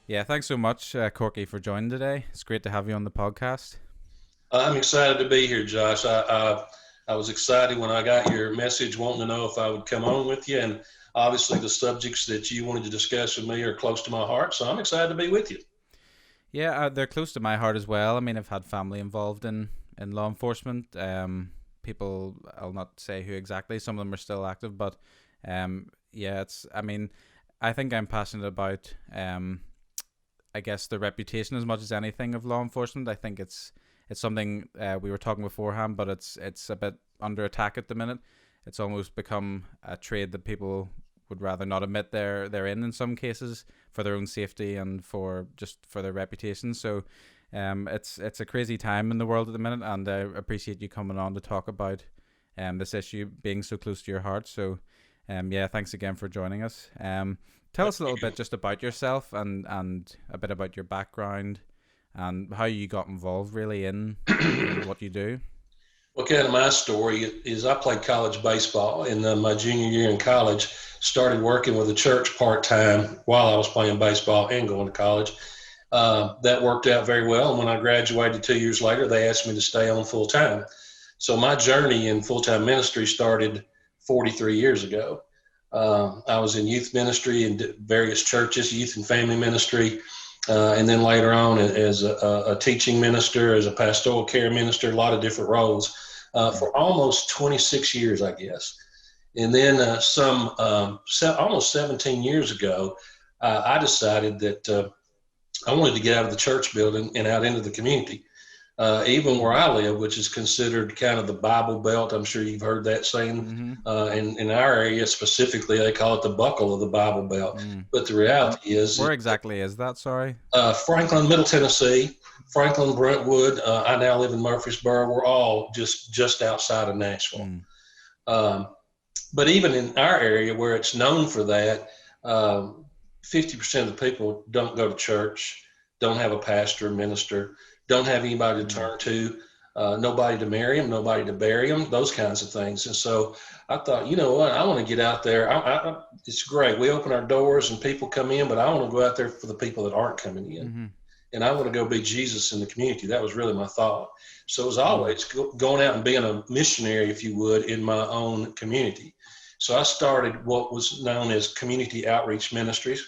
Yeah, thanks so much, Corky, for joining today. It's great to have you on the podcast. I'm excited to be here, Josh. I was excited when I got your message wanting to know if I would come on with you. And obviously, the subjects that you wanted to discuss with me are close to my heart. So I'm excited to be with you. Yeah, they're close to my heart as well. I mean, I've had family involved in law enforcement. People, I'll not say who exactly. Some of them are still active, but yeah, it's. I mean, I think I'm passionate about I guess the reputation as much as anything of law enforcement. I think it's something we were talking beforehand, but it's a bit under attack at the minute. It's almost become a trade that people would rather not admit they're in some cases for their own safety and for just for their reputation. So it's a crazy time in the world at the minute, and I appreciate you coming on to talk about this issue being so close to your heart. So yeah, thanks again for joining us. Tell us a little bit just about yourself and a bit about your background and how you got involved really in what you do. Well, kind of my story is I played college baseball in my junior year in college. Started working with the church part time while I was playing baseball and going to college. That worked out very well. And when I graduated 2 years later, they asked me to stay on full time. So my journey in full time ministry started 43 years ago. I was in youth ministry in various churches, youth and family ministry, and then later on as a teaching minister, as a pastoral care minister, a lot of different roles for almost 26 years, I guess. And then almost 17 years ago, I decided that I wanted to get out of the church building and out into the community. Even where I live, which is considered kind of the Bible Belt. I'm sure you've heard that saying. Mm-hmm. In our area specifically, they call it the buckle of the Bible Belt. But the reality is, Where exactly is that? Sorry. Franklin, Middle Tennessee, Franklin, Brentwood. I now live in Murfreesboro. We're all just outside of Nashville. Mm. But even in our area where it's known for that, 50% of the people don't go to church, don't have a pastor, minister, don't have anybody to turn to, nobody to marry them, nobody to bury them, those kinds of things. And so I thought, you know what, I want to get out there. It's great. We open our doors and people come in, but I want to go out there for the people that aren't coming in. Mm-hmm. And I want to go be Jesus in the community. That was really my thought. So it was always going out and being a missionary, if you would, in my own community. So I started what was known as Community Outreach Ministries.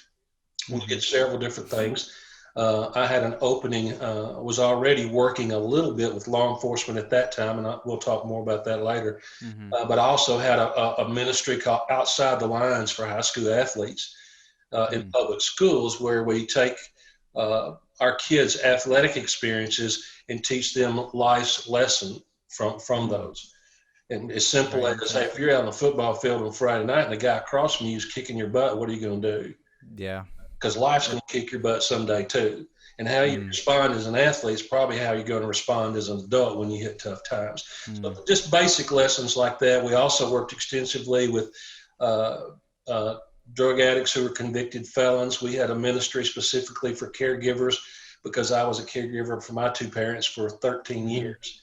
We did several different things. I had an opening, was already working a little bit with law enforcement at that time, and we'll talk more about that later. Mm-hmm. But I also had a ministry called Outside the Lines for high school athletes in public schools, where we take our kids' athletic experiences and teach them life's lesson from those. And as simple as, hey, if you're out on the football field on Friday night and the guy across from you is kicking your butt, what are you going to do? Yeah. Because life's going to kick your butt someday too. And how you respond as an athlete is probably how you're going to respond as an adult when you hit tough times. So just basic lessons like that. We also worked extensively with drug addicts who were convicted felons. We had a ministry specifically for caregivers because I was a caregiver for my two parents for 13 years.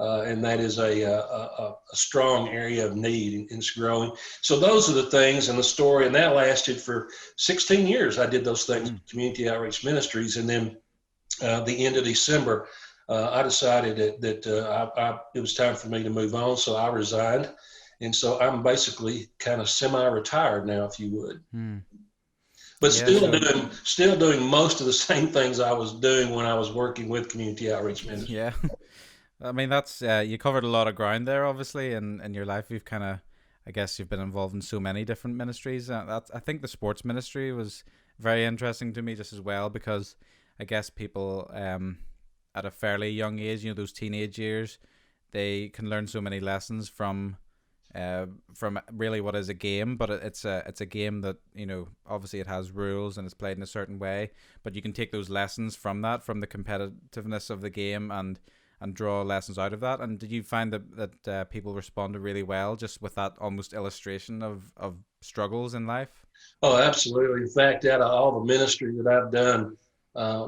And that is a strong area of need, and it's growing. So those are the things and the story, and that lasted for 16 years. I did those things with Community Outreach Ministries, and then the end of December, I decided that it was time for me to move on, so I resigned. And so I'm basically kind of semi-retired now, if you would. But still doing most of the same things I was doing when I was working with Community Outreach Ministries. Yeah. I mean, that's you covered a lot of ground there, obviously, in your life. You've kind of, I guess, you've been involved in so many different ministries. I think the sports ministry was very interesting to me just as well because I guess people at a fairly young age, those teenage years, they can learn so many lessons from really what is a game, but it's a game that obviously it has rules and it's played in a certain way, but you can take those lessons from the competitiveness of the game and draw lessons out of that. And did you find that people responded really well just with that almost illustration of struggles in life? Oh, absolutely. In fact, out of all the ministry that I've done,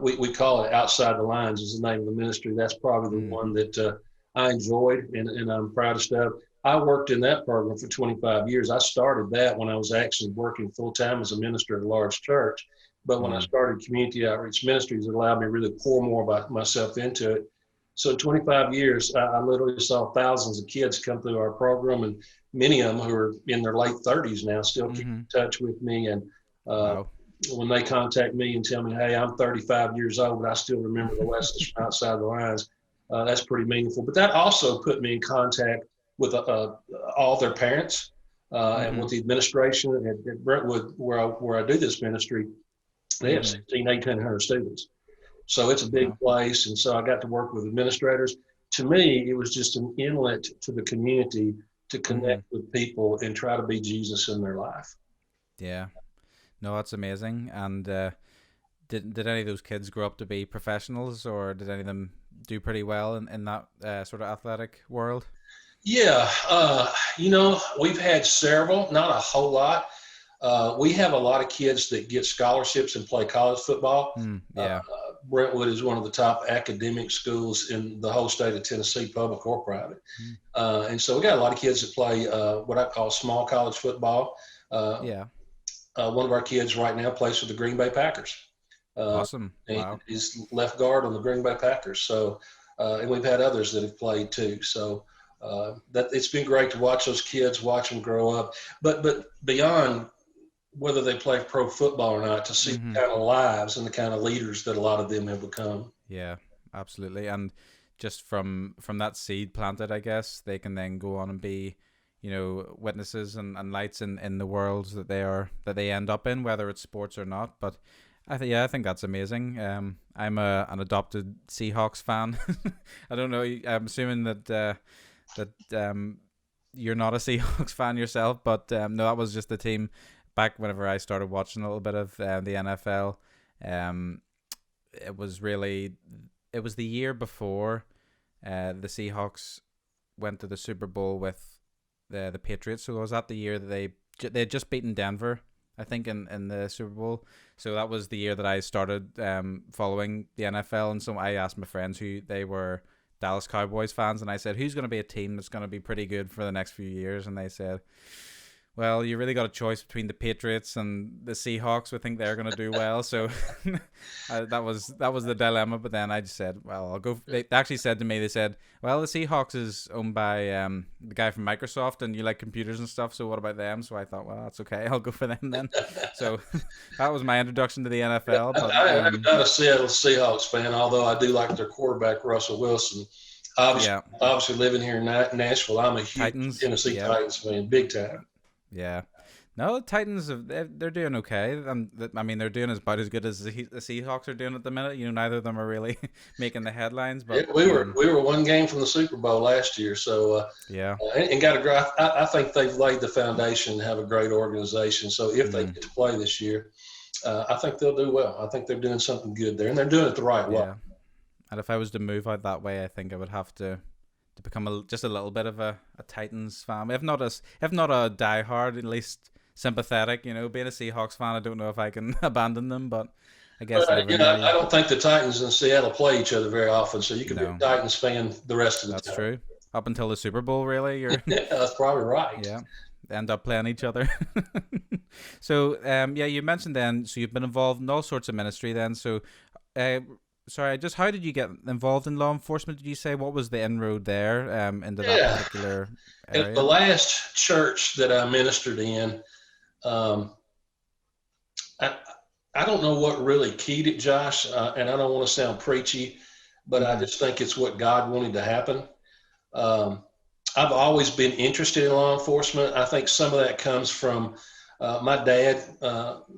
we call it Outside the Lines is the name of the ministry. That's probably the one that I enjoyed and I'm proudest of. I worked in that program for 25 years. I started that when I was actually working full-time as a minister at a large church. But when I started Community Outreach Ministries, it allowed me to really pour more about myself into it. So in 25 years, I literally saw thousands of kids come through our program, and many of them who are in their late 30s now still keep in touch with me. And when they contact me and tell me, hey, I'm 35 years old, but I still remember the lessons from outside the lines, that's pretty meaningful. But that also put me in contact with all their parents and with the administration at Brentwood, where I do this ministry. They have 1,800 students. So it's a big place. And so I got to work with administrators. To me, it was just an inlet to the community to connect with people and try to be Jesus in their life. Yeah. No, that's amazing. And did any of those kids grow up to be professionals, or did any of them do pretty well in that sort of athletic world? Yeah. We've had several, not a whole lot. We have a lot of kids that get scholarships and play college football. Brentwood is one of the top academic schools in the whole state of Tennessee, public or private. And so we got a lot of kids that play what I call small college football. One of our kids right now plays for the Green Bay Packers. Awesome. Wow. He's left guard on the Green Bay Packers. So, and we've had others that have played too. So that it's been great to watch those kids, watch them grow up. But beyond whether they play pro football or not, to see the kind of lives and the kind of leaders that a lot of them have become. Yeah, absolutely. And just from that seed planted, I guess, they can then go on and be, witnesses and lights in the worlds that they end up in, whether it's sports or not. But I think that's amazing. I'm an adopted Seahawks fan. I don't know. I'm assuming that you're not a Seahawks fan yourself, but no, that was just the team. Back whenever I started watching a little bit of the NFL, it was the year before the Seahawks went to the Super Bowl with the Patriots. So it was that the year that they had just beaten Denver, I think, in the Super Bowl. So that was the year that I started following the NFL. And so I asked my friends who they were Dallas Cowboys fans, and I said, who's going to be a team that's going to be pretty good for the next few years? And they said, well, you really got a choice between the Patriots and the Seahawks. We think they're going to do well. So that was the dilemma. But then I just said, well, I'll go. They actually said to me, they said, well, the Seahawks is owned by the guy from Microsoft, and you like computers and stuff. So what about them? So I thought, well, that's okay. I'll go for them then. So that was my introduction to the NFL. But, I'm not a Seattle Seahawks fan, although I do like their quarterback, Russell Wilson. Obviously living here in Nashville, I'm a huge Tennessee Titans fan, big time. Yeah. No, the Titans, they're doing okay. I mean, they're doing about as good as the Seahawks are doing at the minute. Neither of them are really making the headlines. But we were one game from the Super Bowl last year. So, and got I think they've laid the foundation to have a great organization. So if they get to play this year, I think they'll do well. I think they're doing something good there, and they're doing it the right way. And if I was to move out that way, I think I would have to become just a little bit of a Titans fan, if not a diehard, at least sympathetic. Being a Seahawks fan, I don't know if I can abandon them, but I guess I don't think the Titans and Seattle play each other very often, so you can be a Titans fan the rest of the time. That's true. Up until the Super Bowl, really. Yeah, that's probably right. Yeah, they end up playing each other. So, you mentioned then, so you've been involved in all sorts of ministry then. So, sorry, just how did you get involved in law enforcement? Did you say what was the inroad there into that particular area? At the last church that I ministered in, I don't know what really keyed it, Josh, and I don't want to sound preachy, but I just think it's what God wanted to happen. I've always been interested in law enforcement. I think some of that comes from my dad.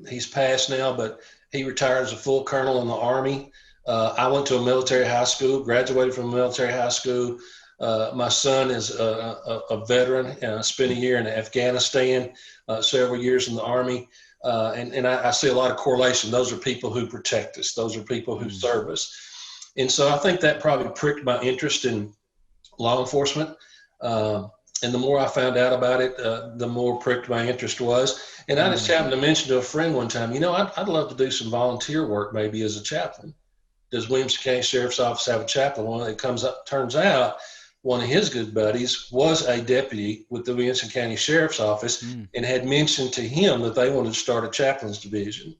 He's passed now, but he retired as a full colonel in the Army. I went to a military high school, graduated from a military high school. My son is a veteran, spent a year in Afghanistan, several years in the Army. And I see a lot of correlation. Those are people who protect us. Those are people who serve us. And so I think that probably pricked my interest in law enforcement. And the more I found out about it, the more pricked my interest was. And I just happened to mention to a friend one time, I'd love to do some volunteer work maybe as a chaplain. Does Williamson County Sheriff's Office have a chaplain? Well, it turns out one of his good buddies was a deputy with the Williamson County Sheriff's Office and had mentioned to him that they wanted to start a chaplain's division.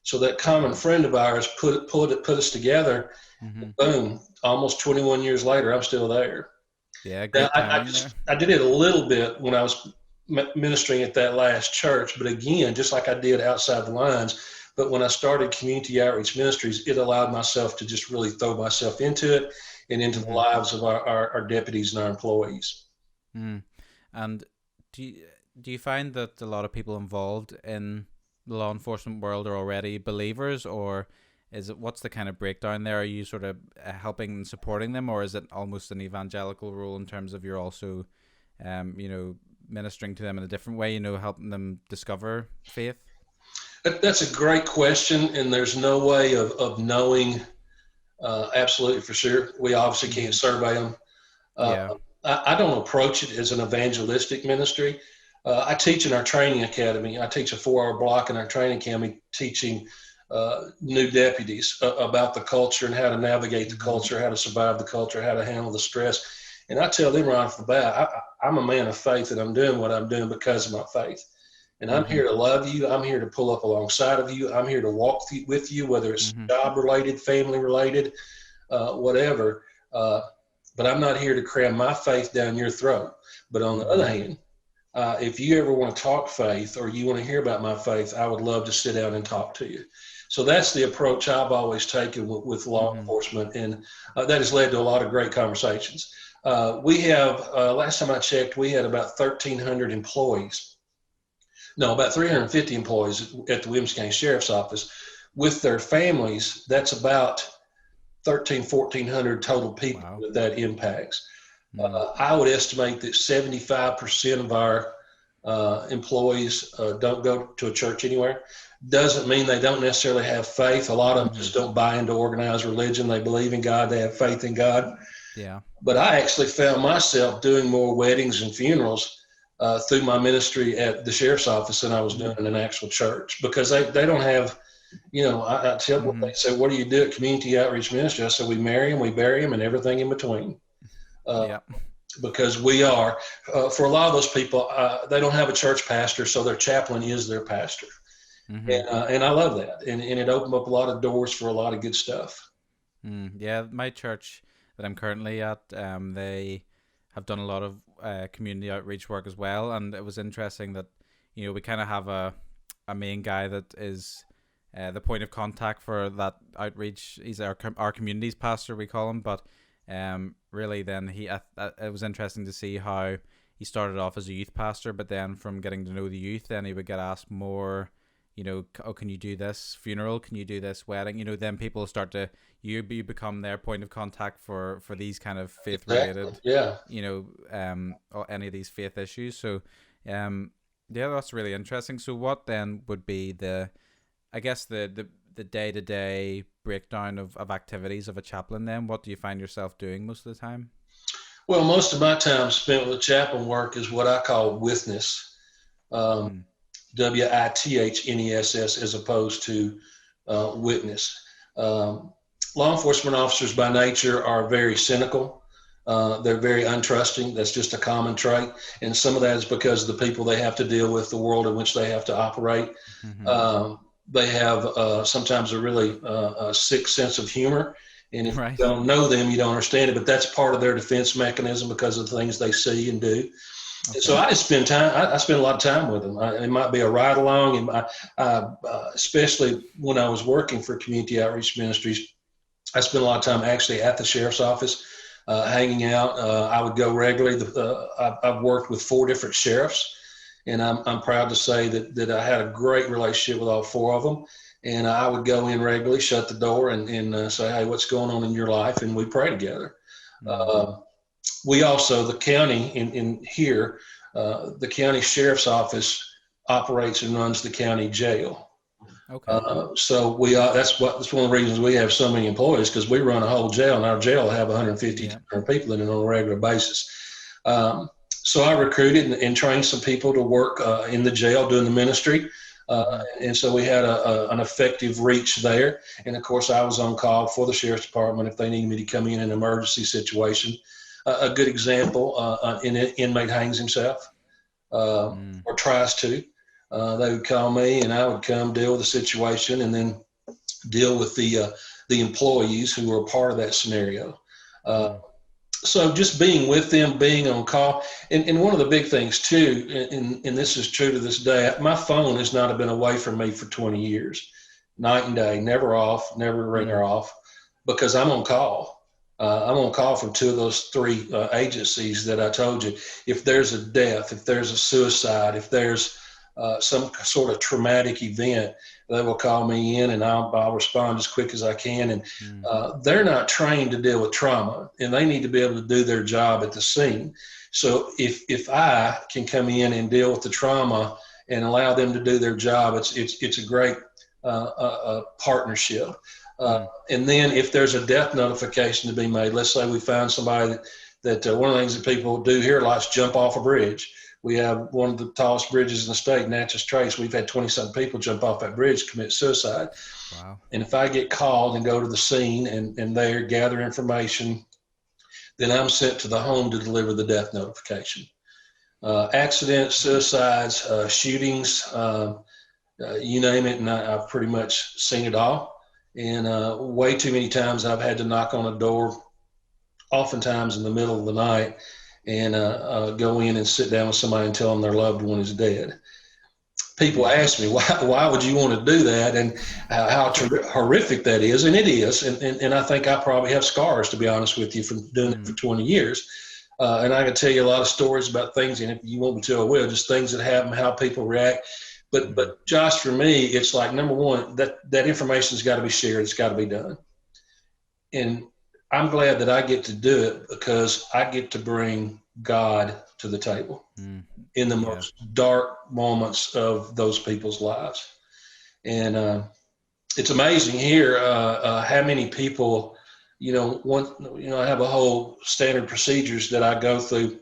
So that common friend of ours put us together. Mm-hmm. Boom! Almost 21 years later, I'm still there. Yeah, Now, great timing there. I did it a little bit when I was ministering at that last church, but again, just like I did outside the lines. But when I started Community Outreach Ministries, it allowed myself to just really throw myself into it and into the lives of our deputies and our employees. Mm. And do you find that a lot of people involved in the law enforcement world are already believers, or what's the kind of breakdown there? Are you sort of helping and supporting them, or is it almost an evangelical role in terms of you're also, ministering to them in a different way, helping them discover faith? That's a great question, and there's no way of knowing absolutely for sure. We obviously can't survey them. Yeah. I don't approach it as an evangelistic ministry. I teach in our training academy. I teach a 4-hour block in our training academy teaching new deputies about the culture and how to navigate the culture, how to survive the culture, how to handle the stress. And I tell them right off the bat, I'm a man of faith, and I'm doing what I'm doing because of my faith. And I'm here to love you. I'm here to pull up alongside of you. I'm here to walk with you, whether it's job related, family related, whatever. But I'm not here to cram my faith down your throat. But on the other hand, if you ever want to talk faith or you want to hear about my faith, I would love to sit down and talk to you. So that's the approach I've always taken with law enforcement. And that has led to a lot of great conversations. We have, last time I checked, we had about 1,300 employees. No, about 350 employees at the Williamson County Sheriff's Office. With their families, that's about 1,400 total people that impacts. I would estimate that 75% of our employees don't go to a church anywhere. Doesn't mean they don't necessarily have faith. A lot of them just don't buy into organized religion. They believe in God. They have faith in God. Yeah. But I actually found myself doing more weddings and funerals through my ministry at the sheriff's office than I was doing in an actual church, because they don't have, I tell them, they say, what do you do at Community Outreach Ministry? I said, we marry them, we bury them, and everything in between. Because we are, for a lot of those people, they don't have a church pastor, so their chaplain is their pastor. And I love that. And it opened up a lot of doors for a lot of good stuff. Yeah, my church that I'm currently at, they have done a lot of community outreach work as well, and it was interesting that we kind of have a main guy that is the point of contact for that outreach. He's our community's pastor, we call him, but really then it was interesting to see how he started off as a youth pastor, but then from getting to know the youth, then he would get asked more, oh, can you do this funeral? Can you do this wedding? Then people start to, you become their point of contact for these kind of faith related, any of these faith issues. So, that's really interesting. So what then would be the day-to-day breakdown of activities of a chaplain then? What do you find yourself doing most of the time? Well, most of my time spent with chaplain work is what I call witness. WITHNESS as opposed to witness. Law enforcement officers by nature are very cynical. They're very untrusting. That's just a common trait. And some of that is because of the people they have to deal with, the world in which they have to operate. They have sometimes a really sick sense of humor. And if you don't know them, you don't understand it. But that's part of their defense mechanism because of the things they see and do. Okay. So I just spend time. I spend a lot of time with them. It might be a ride along, and especially when I was working for Community Outreach Ministries, I spent a lot of time actually at the sheriff's office, hanging out. I would go regularly. I've worked with 4 different sheriffs, and I'm proud to say that I had a great relationship with all 4 of them. And I would go in regularly, shut the door, and say, "Hey, what's going on in your life?" And we pray together. We also, the county in here, the county sheriff's office operates and runs the county jail. Okay. So that's one of the reasons we have so many employees, because we run a whole jail, and our jail will have 150 people in it on a regular basis. So I recruited and trained some people to work in the jail doing the ministry. And so we had an effective reach there. And of course, I was on call for the sheriff's department if they needed me to come in an emergency situation. A good example, an inmate hangs himself or tries to. They would call me, and I would come deal with the situation, and then deal with the employees who were a part of that scenario. So just being with them, being on call, and one of the big things too, and this is true to this day, my phone has not been away from me for 20 years, night and day, never off, never ringer off, because I'm on call. I'm on call from two of those three agencies that I told you. If there's a death, if there's a suicide, if there's some sort of traumatic event, they will call me in, and I'll respond as quick as I can. And they're not trained to deal with trauma, and they need to be able to do their job at the scene. So if I can come in and deal with the trauma and allow them to do their job, it's a great partnership. And then if there's a death notification to be made, let's say we find somebody that one of the things that people do here a lot is jump off a bridge. We have one of the tallest bridges in the state, Natchez Trace. We've had 20-something people jump off that bridge, commit suicide. Wow. And if I get called and go to the scene and there gather information, then I'm sent to the home to deliver the death notification. Accidents, suicides, shootings, you name it, and I've pretty much seen it all. And way too many times I've had to knock on a door, oftentimes in the middle of the night, and go in and sit down with somebody and tell them their loved one is dead. People ask me, why would you want to do that, and how horrific that is, and it is. And I think I probably have scars, to be honest with you, from doing it for 20 years. And I can tell you a lot of stories about things, and if you want me to, I will, just things that happen, how people react. But Josh, for me, it's like, number one, that information's got to be shared. It's got to be done. And I'm glad that I get to do it, because I get to bring God to the table in the most dark moments of those people's lives. And it's amazing here how many people, I have a whole standard procedures that I go through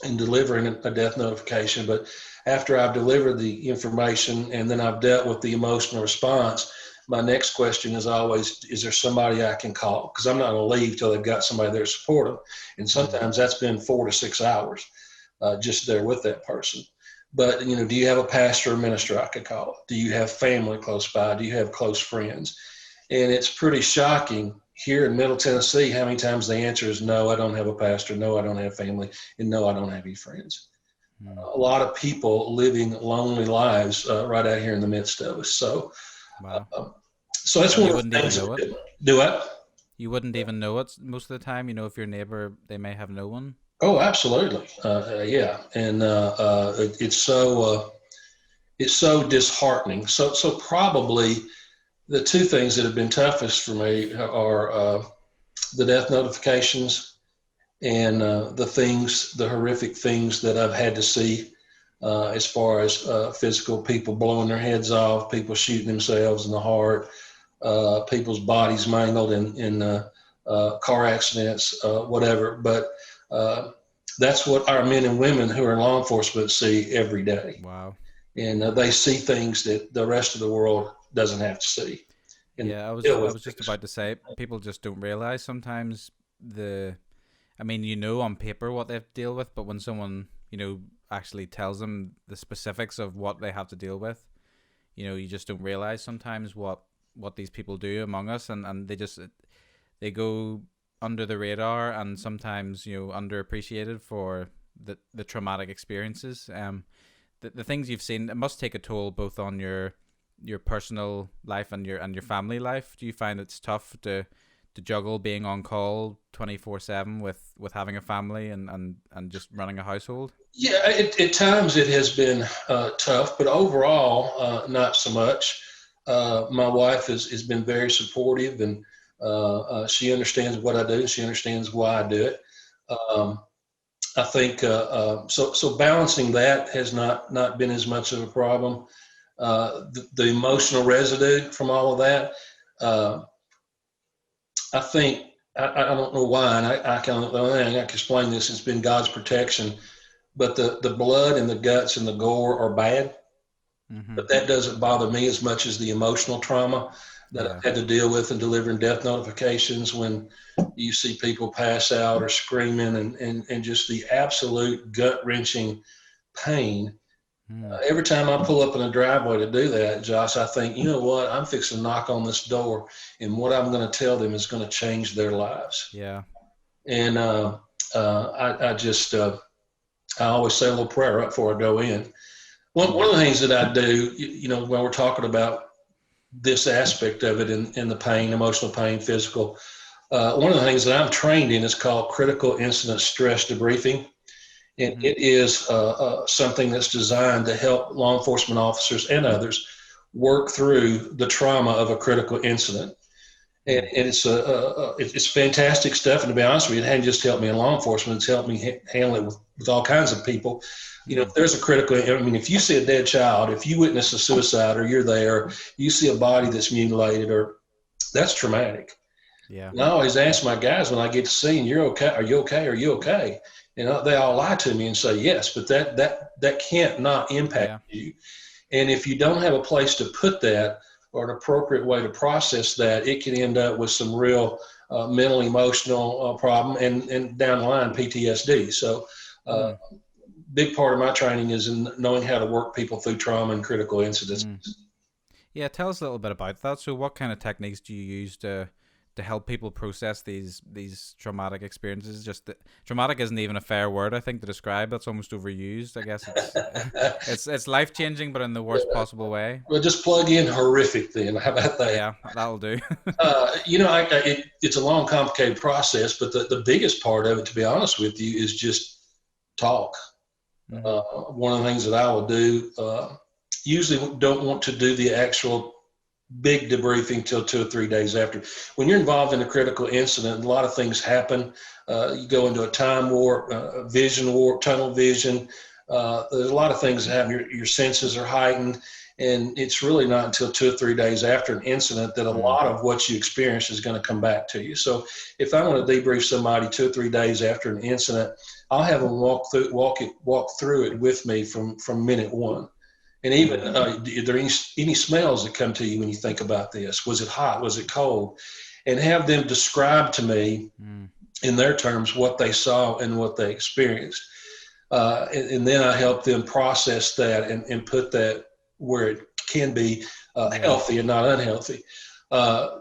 in delivering a death notification. But after I've delivered the information and then I've dealt with the emotional response, my next question is always, is there somebody I can call? Because I'm not going to leave till they've got somebody there to support them. And sometimes that's been 4 to 6 hours just there with that person. But, do you have a pastor or minister I could call? Do you have family close by? Do you have close friends? And it's pretty shocking here in Middle Tennessee how many times the answer is no, I don't have a pastor, no, I don't have family, and no, I don't have any friends. A lot of people living lonely lives right out here in the midst of us. So, wow. So that's one of the things. Do what? You wouldn't even know it most of the time. If your neighbor, they may have no one. Oh, absolutely. Yeah. And it's so disheartening. So probably the two things that have been toughest for me are the death notifications and the horrific things that I've had to see as far as physical, people blowing their heads off, people shooting themselves in the heart, people's bodies mangled in car accidents, whatever. But that's what our men and women who are in law enforcement see every day. Wow. And they see things that the rest of the world doesn't have to see. And I was just about to say, people just don't realize sometimes on paper what they have to deal with, but when someone, actually tells them the specifics of what they have to deal with, you just don't realize sometimes what these people do among us, and they go under the radar, and sometimes underappreciated for the traumatic experiences. The things you've seen, it must take a toll both on your personal life and your family life. Do you find it's tough to juggle being on call 24/7 with having a family and just running a household? Yeah, at times it has been tough, but overall, not so much. My wife has been very supportive, and she understands what I do. She understands why I do it. I think so balancing that has not been as much of a problem. The emotional residue from all of that, I think, I don't know why, and the only thing I can explain this has been God's protection, but the blood and the guts and the gore are bad, but that doesn't bother me as much as the emotional trauma that I've had to deal with in delivering death notifications, when you see people pass out or screaming and just the absolute gut-wrenching pain Every time I pull up in a driveway to do that, Josh, I think, you know what? I'm fixing to knock on this door, and what I'm going to tell them is going to change their lives. Yeah. And I always say a little prayer right before I go in. One of the things that I do, when we're talking about this aspect of it in the pain, emotional pain, physical, one of the things that I'm trained in is called critical incident stress debriefing. And it is something that's designed to help law enforcement officers and others work through the trauma of a critical incident. And it's fantastic stuff. And to be honest with you, it hadn't just helped me in law enforcement. It's helped me handle it with all kinds of people. If there's a critical, if you see a dead child, if you witness a suicide or you're there, you see a body that's mutilated, or that's traumatic. Yeah. And I always ask my guys when I get to scene, "You're okay? Are you okay? Are you okay?" And they all lie to me and say yes, but that can't not impact you. And if you don't have a place to put that or an appropriate way to process that, it can end up with some real mental, emotional problem and down the line PTSD. So big part of my training is in knowing how to work people through trauma and critical incidents. Yeah, tell us a little bit about that. So what kind of techniques do you use to help people process these traumatic experiences? Traumatic isn't even a fair word, I think, to describe. That's almost overused. I guess it's life changing, but in the worst possible way. Well, just plug in horrific then. How about that? Yeah, that'll do. It's a long, complicated process, but the biggest part of it, to be honest with you, is just talk. One of the things that I will do, usually don't want to do the actual big debriefing till 2 or 3 days after. When you're involved in a critical incident, a lot of things happen. You go into a time warp, vision warp, tunnel vision. There's a lot of things that happen. Your senses are heightened, and it's really not until 2 or 3 days after an incident that a lot of what you experience is going to come back to you. So if I want to debrief somebody 2 or 3 days after an incident, I'll have them walk through it with me from minute one. And even, are there any smells that come to you when you think about this? Was it hot? Was it cold? And have them describe to me in their terms what they saw and what they experienced. And then I help them process that and put that where it can be healthy and not unhealthy. I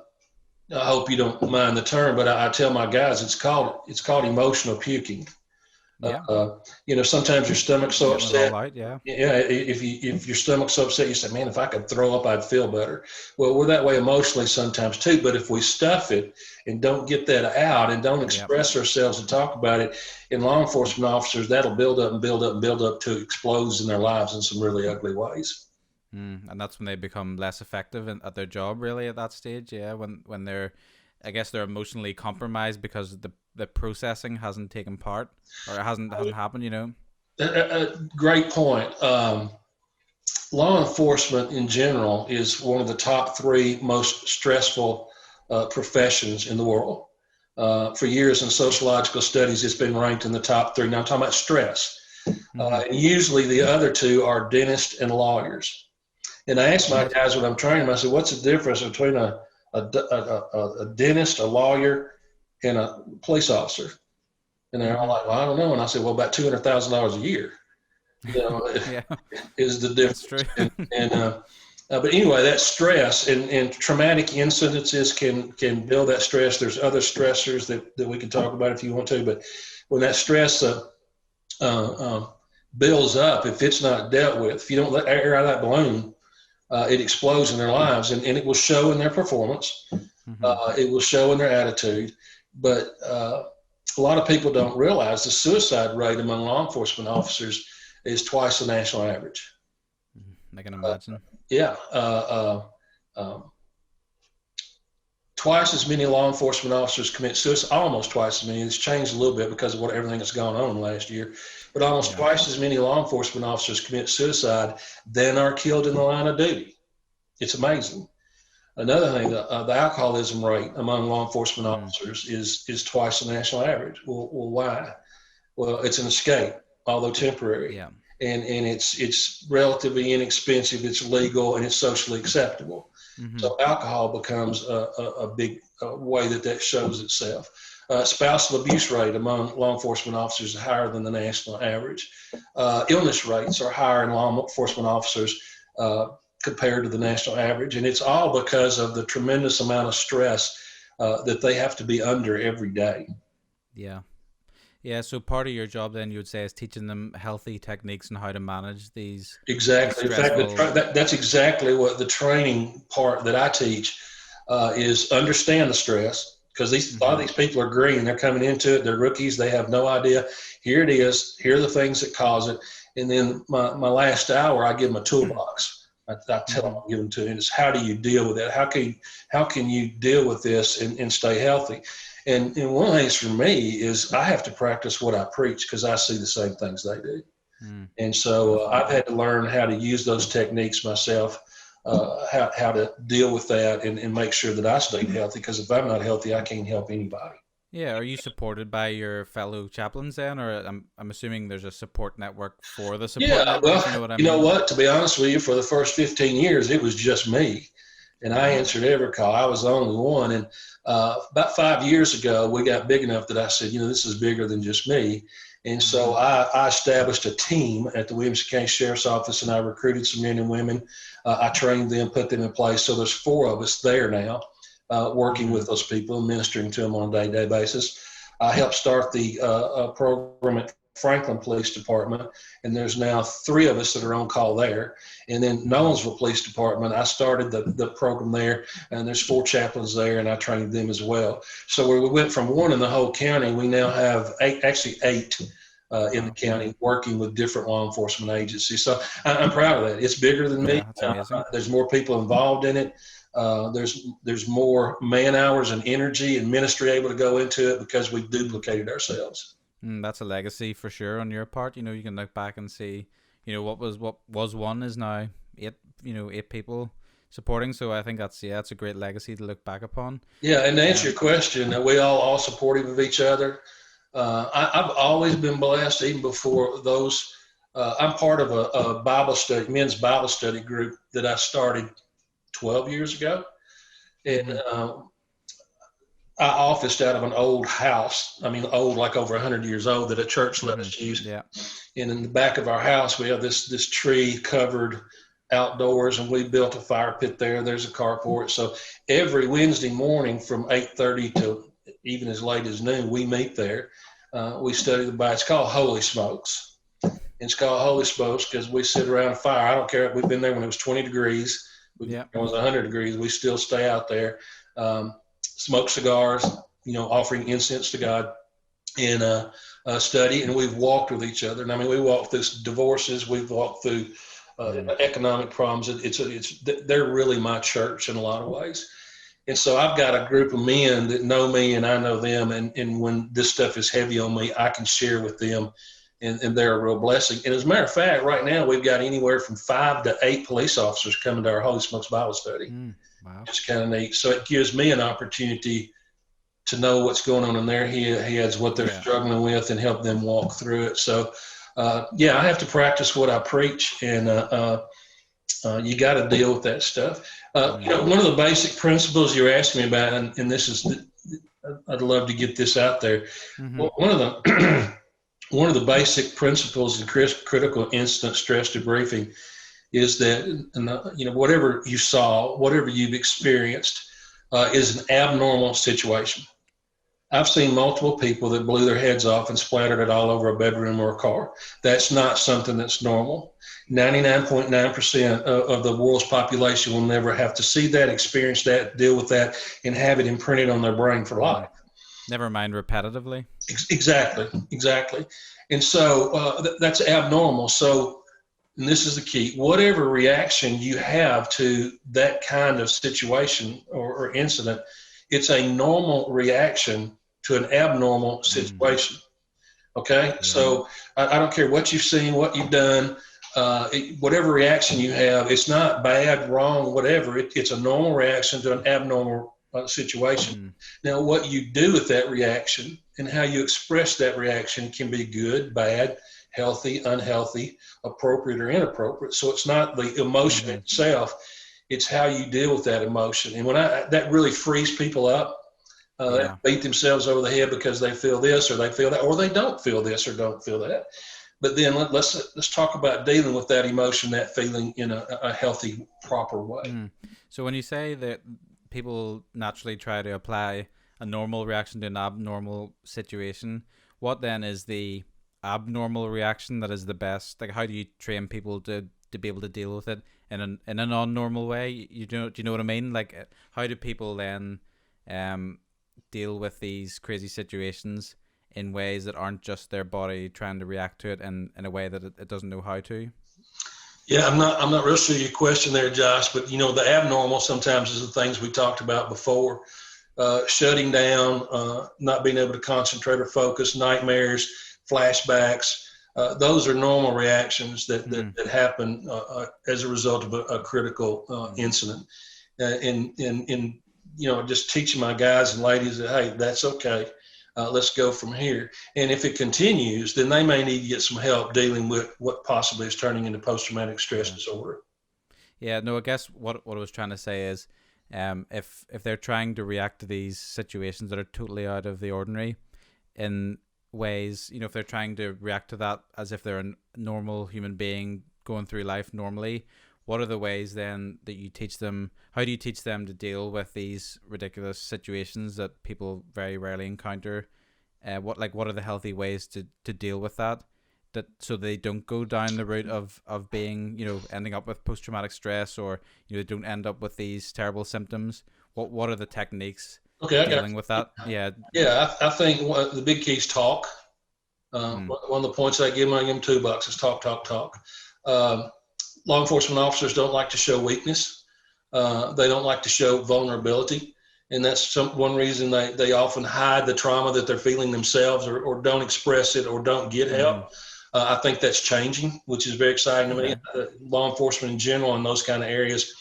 hope you don't mind the term, but I tell my guys it's called emotional puking. Sometimes your stomach's so upset. If your stomach's so upset, you say, "Man, if I could throw up, I'd feel better." Well, we're that way emotionally sometimes too. But if we stuff it and don't get that out and don't express ourselves and talk about it, in law enforcement officers, that'll build up and build up and build up to explodes in their lives in some really ugly ways. And that's when they become less effective at their job, really, at that stage. Yeah, when they're, I guess, they're emotionally compromised because the processing hasn't taken part, or it hasn't happened. Great point. Law enforcement in general is one of the top 3 most stressful professions in the world. For years in sociological studies, it's been ranked in the top 3. Now I'm talking about stress. And usually the other 2 are dentists and lawyers. And I asked my guys when I'm training them, I said, "What's the difference between a dentist, a lawyer, and a police officer?" And they're all like, "Well, I don't know." And I said, "Well, about $200,000 a year, is the difference." That's true. But anyway, that stress and traumatic incidences can build that stress. There's other stressors that we can talk about if you want to. But when that stress builds up, if it's not dealt with, if you don't let air out of that balloon, it explodes in their lives, and it will show in their performance. It will show in their attitude. But a lot of people don't realize the suicide rate among law enforcement officers is twice the national average. I can imagine. Twice as many law enforcement officers commit suicide, almost twice as many. It's changed a little bit because of everything that's gone on last year, but almost twice as many law enforcement officers commit suicide than are killed in the line of duty. It's amazing. Another thing, the alcoholism rate among law enforcement officers is twice the national average. Well, why? Well, it's an escape, although temporary. Yeah. And it's relatively inexpensive, it's legal, and it's socially acceptable. So alcohol becomes a big way that shows itself. Spousal abuse rate among law enforcement officers is higher than the national average. Illness rates are higher in law enforcement officers compared to the national average. And it's all because of the tremendous amount of stress that they have to be under every day. Yeah. Yeah, so part of your job then, you would say, is teaching them healthy techniques and how to manage these. Exactly. In fact, that's exactly what the training part that I teach is understand the stress, because a lot of these people are green. They're coming into it. They're rookies. They have no idea. Here it is. Here are the things that cause it. And then my last hour, I give them a toolbox. I tell them, I give them to them. It's how do you deal with that? How can you deal with this and stay healthy? And one of the things for me is I have to practice what I preach, because I see the same things they do. And so I've had to learn how to use those techniques myself, how to deal with that and make sure that I stay healthy, because if I'm not healthy, I can't help anybody. Yeah, are you supported by your fellow chaplains then, or I'm assuming there's a support network for the support network? Well, you know what? To be honest with you, for the first 15 years, it was just me. And I answered every call. I was the only one. And about 5 years ago, we got big enough that I said, this is bigger than just me. And so I established a team at the Williamson County Sheriff's Office, and I recruited some men and women. I trained them, put them in place. So there's 4 of us there now working with those people, ministering to them on a day-to-day basis. I helped start the program at Franklin Police Department, and there's now 3 of us that are on call there. And then Nolensville Police Department, I started the program there, and there's 4 chaplains there, and I trained them as well. So where we went from 1 in the whole county, we now have 8 in the county working with different law enforcement agencies. So I'm proud of that. It's bigger than me. There's more people involved in it. There's more man hours and energy and ministry able to go into it because we duplicated ourselves. That's a legacy for sure on your part. You can look back and see, what was 1 is now 8, 8 people supporting. So I think that's a great legacy to look back upon. Yeah. And to answer your question, we all supportive of each other. I've always been blessed, even before those. I'm part of a Bible study, men's Bible study group that I started 12 years ago. And, I officed out of an old house. Old, like over 100 years old, that a church let us use. Yeah. And in the back of our house, we have this tree covered outdoors, and we built a fire pit there. There's a carport. So every Wednesday morning from 8:30 to even as late as noon, we meet there. We study the Bible. It's called Holy Smokes. It's called Holy Smokes because we sit around a fire. I don't care. We've been there when it was 20 degrees. It was 100 degrees. We still stay out there. Smoke cigars, offering incense to God, and study. And we've walked with each other. And we walked through divorces. We've walked through economic problems. They're really my church in a lot of ways. And so I've got a group of men that know me and I know them. And when this stuff is heavy on me, I can share with them, and they're a real blessing. And as a matter of fact, right now we've got anywhere from 5 to 8 police officers coming to our Holy Smokes Bible study. Wow. It's kind of neat. So it gives me an opportunity to know what's going on in their heads, what they're struggling with, and help them walk through it. So, I have to practice what I preach, and you got to deal with that stuff. One of the basic principles you're asking me about, and this is, I'd love to get this out there. One of the basic principles in critical incident stress debriefing is that, whatever you saw, whatever you've experienced, is an abnormal situation. I've seen multiple people that blew their heads off and splattered it all over a bedroom or a car. That's not something that's normal. 99.9% of the world's population will never have to see that, experience that, deal with that, and have it imprinted on their brain for life. Never mind repetitively. Exactly. And so that's abnormal. So, and this is the key, whatever reaction you have to that kind of situation or incident, it's a normal reaction to an abnormal situation. Okay? Yeah. So I don't care what you've seen, what you've done, whatever reaction you have, it's not bad, wrong, whatever. It's a normal reaction to an abnormal situation. Now, what you do with that reaction and how you express that reaction can be good, bad, healthy, unhealthy, appropriate or inappropriate. So it's not the emotion itself, it's how you deal with that emotion. And when that really frees people up, They beat themselves over the head because they feel this or they feel that, or they don't feel this or don't feel that. But then let's talk about dealing with that emotion, that feeling in a healthy, proper way. So when you say that people naturally try to apply a normal reaction to an abnormal situation, what then is the abnormal reaction that is the best? Like, how do you train people to be able to deal with it in a non-normal way? Do you know what I mean? Like, how do people then deal with these crazy situations in ways that aren't just their body trying to react to it in a way that it doesn't know how to? Yeah, I'm not real sure your question there, Josh, but the abnormal sometimes is the things we talked about before. Shutting down, not being able to concentrate or focus, nightmares, flashbacks. Those are normal reactions that happen as a result of a critical incident. And just teaching my guys and ladies that, hey, that's okay. Let's go from here. And if it continues, then they may need to get some help dealing with what possibly is turning into post-traumatic stress disorder. Yeah, no, I guess what I was trying to say is if they're trying to react to these situations that are totally out of the ordinary in ways, if they're trying to react to that as if they're a normal human being going through life normally, what are the ways then that you teach them? How do you teach them to deal with these ridiculous situations that people very rarely encounter? What are the healthy ways to deal with that so they don't go down the route of being, ending up with post-traumatic stress, or they don't end up with these terrible symptoms? What are the techniques dealing with that? I think the big key is talk. One of the points I give them $2 is talk. Law enforcement officers don't like to show weakness. They don't like to show vulnerability. And that's one reason they often hide the trauma that they're feeling themselves, or don't express it, or don't get help. I think that's changing, which is very exciting to me. Law enforcement in general in those kind of areas,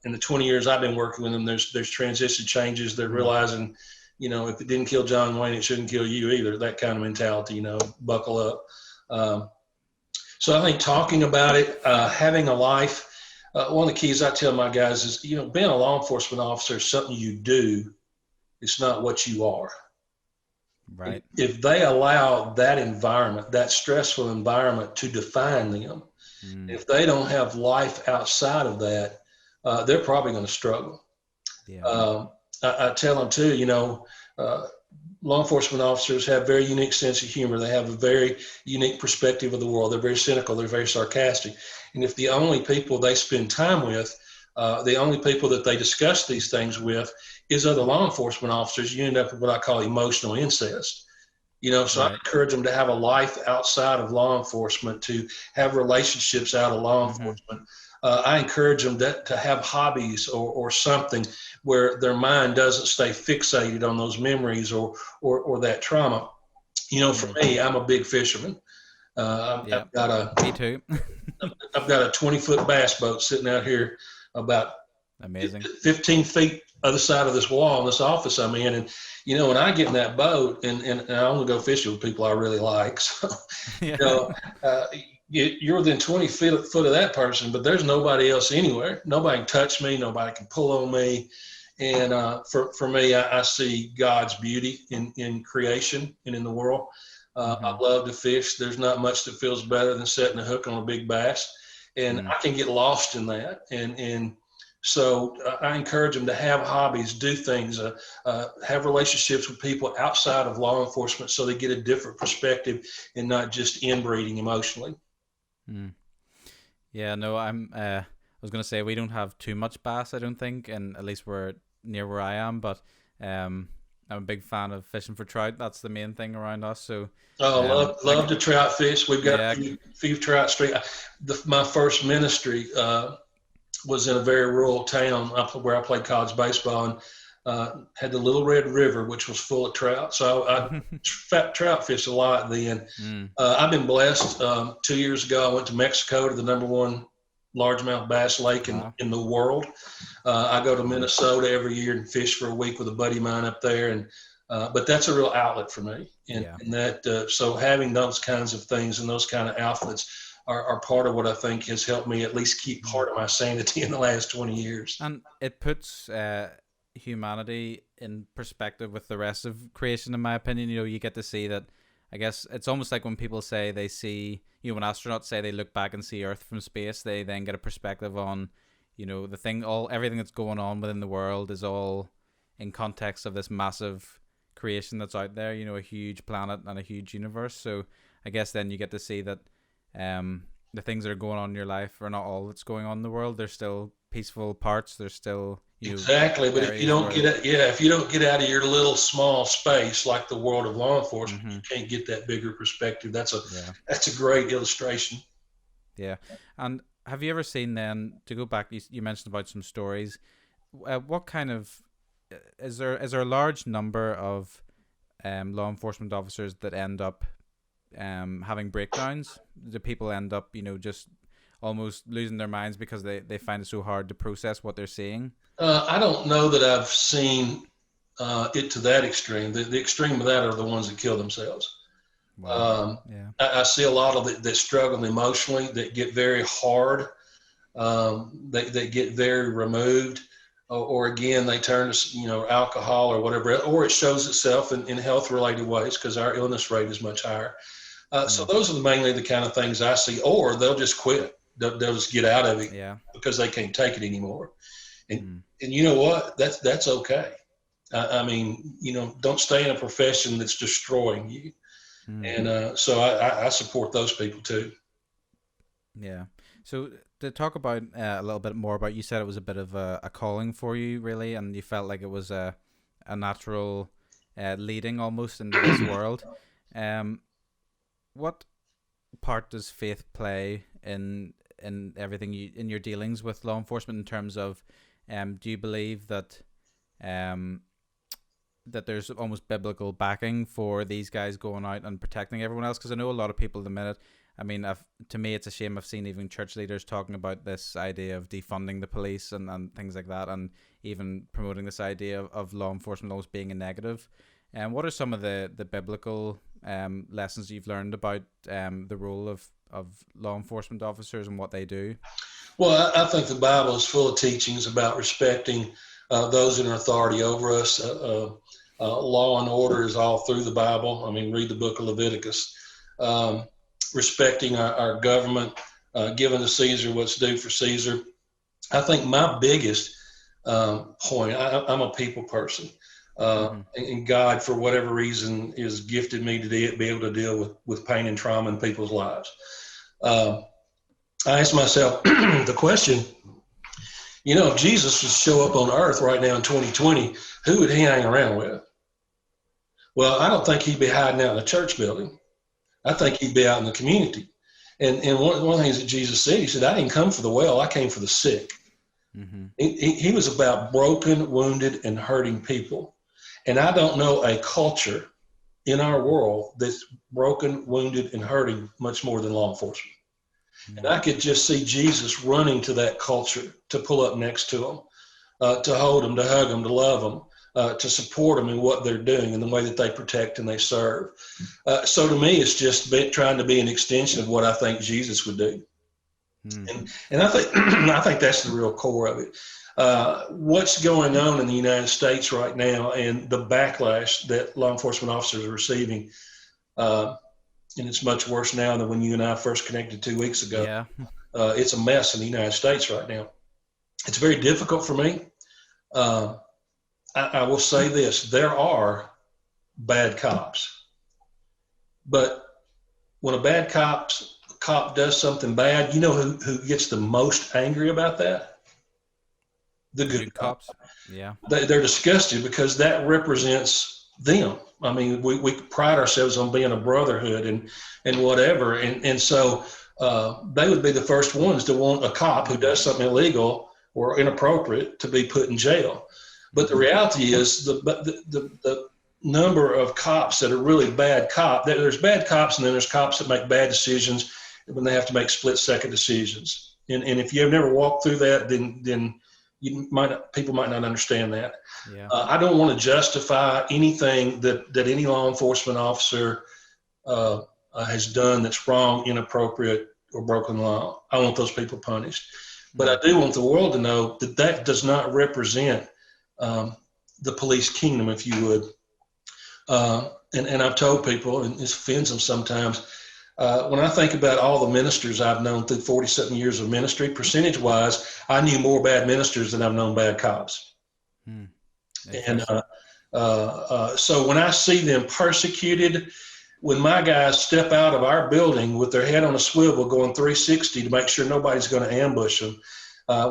in the 20 years I've been working with them, there's transition changes. They're realizing, if it didn't kill John Wayne, it shouldn't kill you either. That kind of mentality, buckle up. So I think talking about it, having a life, one of the keys I tell my guys is, being a law enforcement officer is something you do. It's not what you are. Right. If they allow that environment, that stressful environment, to define them, if they don't have life outside of that, they're probably going to struggle. Yeah. I tell them too, law enforcement officers have a very unique sense of humor. They have a very unique perspective of the world. They're very cynical. They're very sarcastic. And if the only people they spend time with, the only people that they discuss these things with, is other law enforcement officers, you end up with what I call emotional incest. So right. I encourage them to have a life outside of law enforcement, to have relationships out of law enforcement. I encourage them to have hobbies or something where their mind doesn't stay fixated on those memories or that trauma. For me, I'm a big fisherman. I've got me too. I've got a 20-foot bass boat sitting out here about 15 feet other side of this wall in this office I'm in. And, when I get in that boat and I only go fishing with people I really like. So, you're within 20 foot of that person, but there's nobody else anywhere. Nobody can touch me. Nobody can pull on me. And for me, I see God's beauty in creation and in the world. I love to fish. There's not much that feels better than setting a hook on a big bass. And I can get lost in that. And so I encourage them to have hobbies, do things, have relationships with people outside of law enforcement, so they get a different perspective and not just inbreeding emotionally. Yeah, no, I was going to say we don't have too much bass, I don't think, and at least we're near where I am, but I'm a big fan of fishing for trout. That's the main thing around us. So love to trout fish. We've got a few trout streams. My first ministry was in a very rural town where I played college baseball, and had the Little Red River, which was full of trout. So I trout fished a lot then. I've been blessed. 2 years ago, I went to Mexico to the #1 largemouth bass lake in the world. I go to Minnesota every year and fish for a week with a buddy of mine up there. And but that's a real outlet for me. And that so having those kinds of things and those kind of outlets are part of what I think has helped me at least keep part of my sanity in the last 20 years. And it puts humanity in perspective with the rest of creation, in my opinion. You get to see that. I guess it's almost like when people say they see, when astronauts say they look back and see Earth from space, they then get a perspective on, everything that's going on within the world is all in context of this massive creation that's out there, a huge planet and a huge universe. So I guess then you get to see that the things that are going on in your life are not all that's going on in the world. There's still peaceful parts. There's still exactly. But if you don't if you don't get out of your little small space like the world of law enforcement, you can't get that bigger perspective. That's a great illustration. Yeah. And have you ever seen then, to go back, you mentioned about some stories. What kind of is there a large number of law enforcement officers that end up having breakdowns? Do people end up just almost losing their minds because they find it so hard to process what they're seeing? I don't know that I've seen it to that extreme. The extreme of that are the ones that kill themselves. Wow. I see a lot of that struggle emotionally, that get very hard, they get very removed, or again, they turn to alcohol or whatever, or it shows itself in health-related ways because our illness rate is much higher. So those are mainly the kind of things I see, or they'll just quit. They'll just get out of it because they can't take it anymore. And you know what? That's okay. I mean, don't stay in a profession that's destroying you. And so I support those people too. Yeah. So to talk about a little bit more about, you said it was a bit of a calling for you, really, and you felt like it was a natural leading almost into this world. What part does faith play in everything in your dealings with law enforcement, in terms of do you believe that that there's almost biblical backing for these guys going out and protecting everyone else? Because I know a lot of people at the minute, I mean, to me it's a shame, I've seen even church leaders talking about this idea of defunding the police and things like that, and even promoting this idea of law enforcement almost being a negative. And what are some of the biblical lessons you've learned about the role of law enforcement officers and what they do? Well, I think the Bible is full of teachings about respecting those in authority over us. Law and order is all through the Bible. I mean, read the book of Leviticus. Respecting our government, giving to Caesar what's due for Caesar. I think my biggest point, I'm a people person. And God, for whatever reason, has gifted me to be able to deal with pain and trauma in people's lives. I ask myself the question, if Jesus would show up on earth right now in 2020, who would he hang around with? Well, I don't think he'd be hiding out in a church building. I think he'd be out in the community. And one of the things that Jesus said, he said, I didn't come for the well, I came for the sick. He was about broken, wounded, and hurting people. And I don't know a culture in our world that's broken, wounded, and hurting much more than law enforcement. And I could just see Jesus running to that culture, to pull up next to them, to hold them, to hug them, to love them, to support them in what they're doing and the way that they protect and they serve. So to me, it's just trying to be an extension of what I think Jesus would do. And I think that's the real core of it. What's going on in the United States right now and the backlash that law enforcement officers are receiving, and it's much worse now than when you and I first connected 2 weeks ago. Yeah. It's a mess in the United States right now. It's very difficult for me. I will say this, there are bad cops. But when a bad cop does something bad, you know who gets the most angry about that? The good cops. Yeah. They're disgusted because that represents them. I mean, we pride ourselves on being a brotherhood and whatever. And so they would be the first ones to want a cop who does something illegal or inappropriate to be put in jail. But the reality is the number of cops that are really bad cops, there's bad cops and then there's cops that make bad decisions when they have to make split-second decisions. And if you've never walked through that, then people might not understand that. Yeah. I don't want to justify anything that any law enforcement officer has done that's wrong, inappropriate, or broken law. I want those people punished. But I do want the world to know that does not represent the police kingdom, if you would. And I've told people, and this offends them sometimes, when I think about all the ministers I've known through 40-something years of ministry, percentage-wise, I knew more bad ministers than I've known bad cops. And so when I see them persecuted, when my guys step out of our building with their head on a swivel going 360 to make sure nobody's going to ambush them,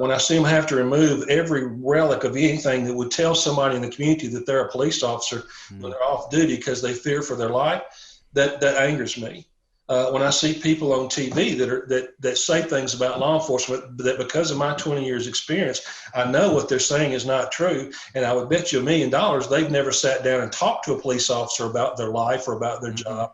when I see them have to remove every relic of anything that would tell somebody in the community that they're a police officer when they're off duty because they fear for their life, that angers me. When I see people on TV that say things about law enforcement that because of my 20 years experience, I know what they're saying is not true. And I would bet you $1 million they've never sat down and talked to a police officer about their life or about their job.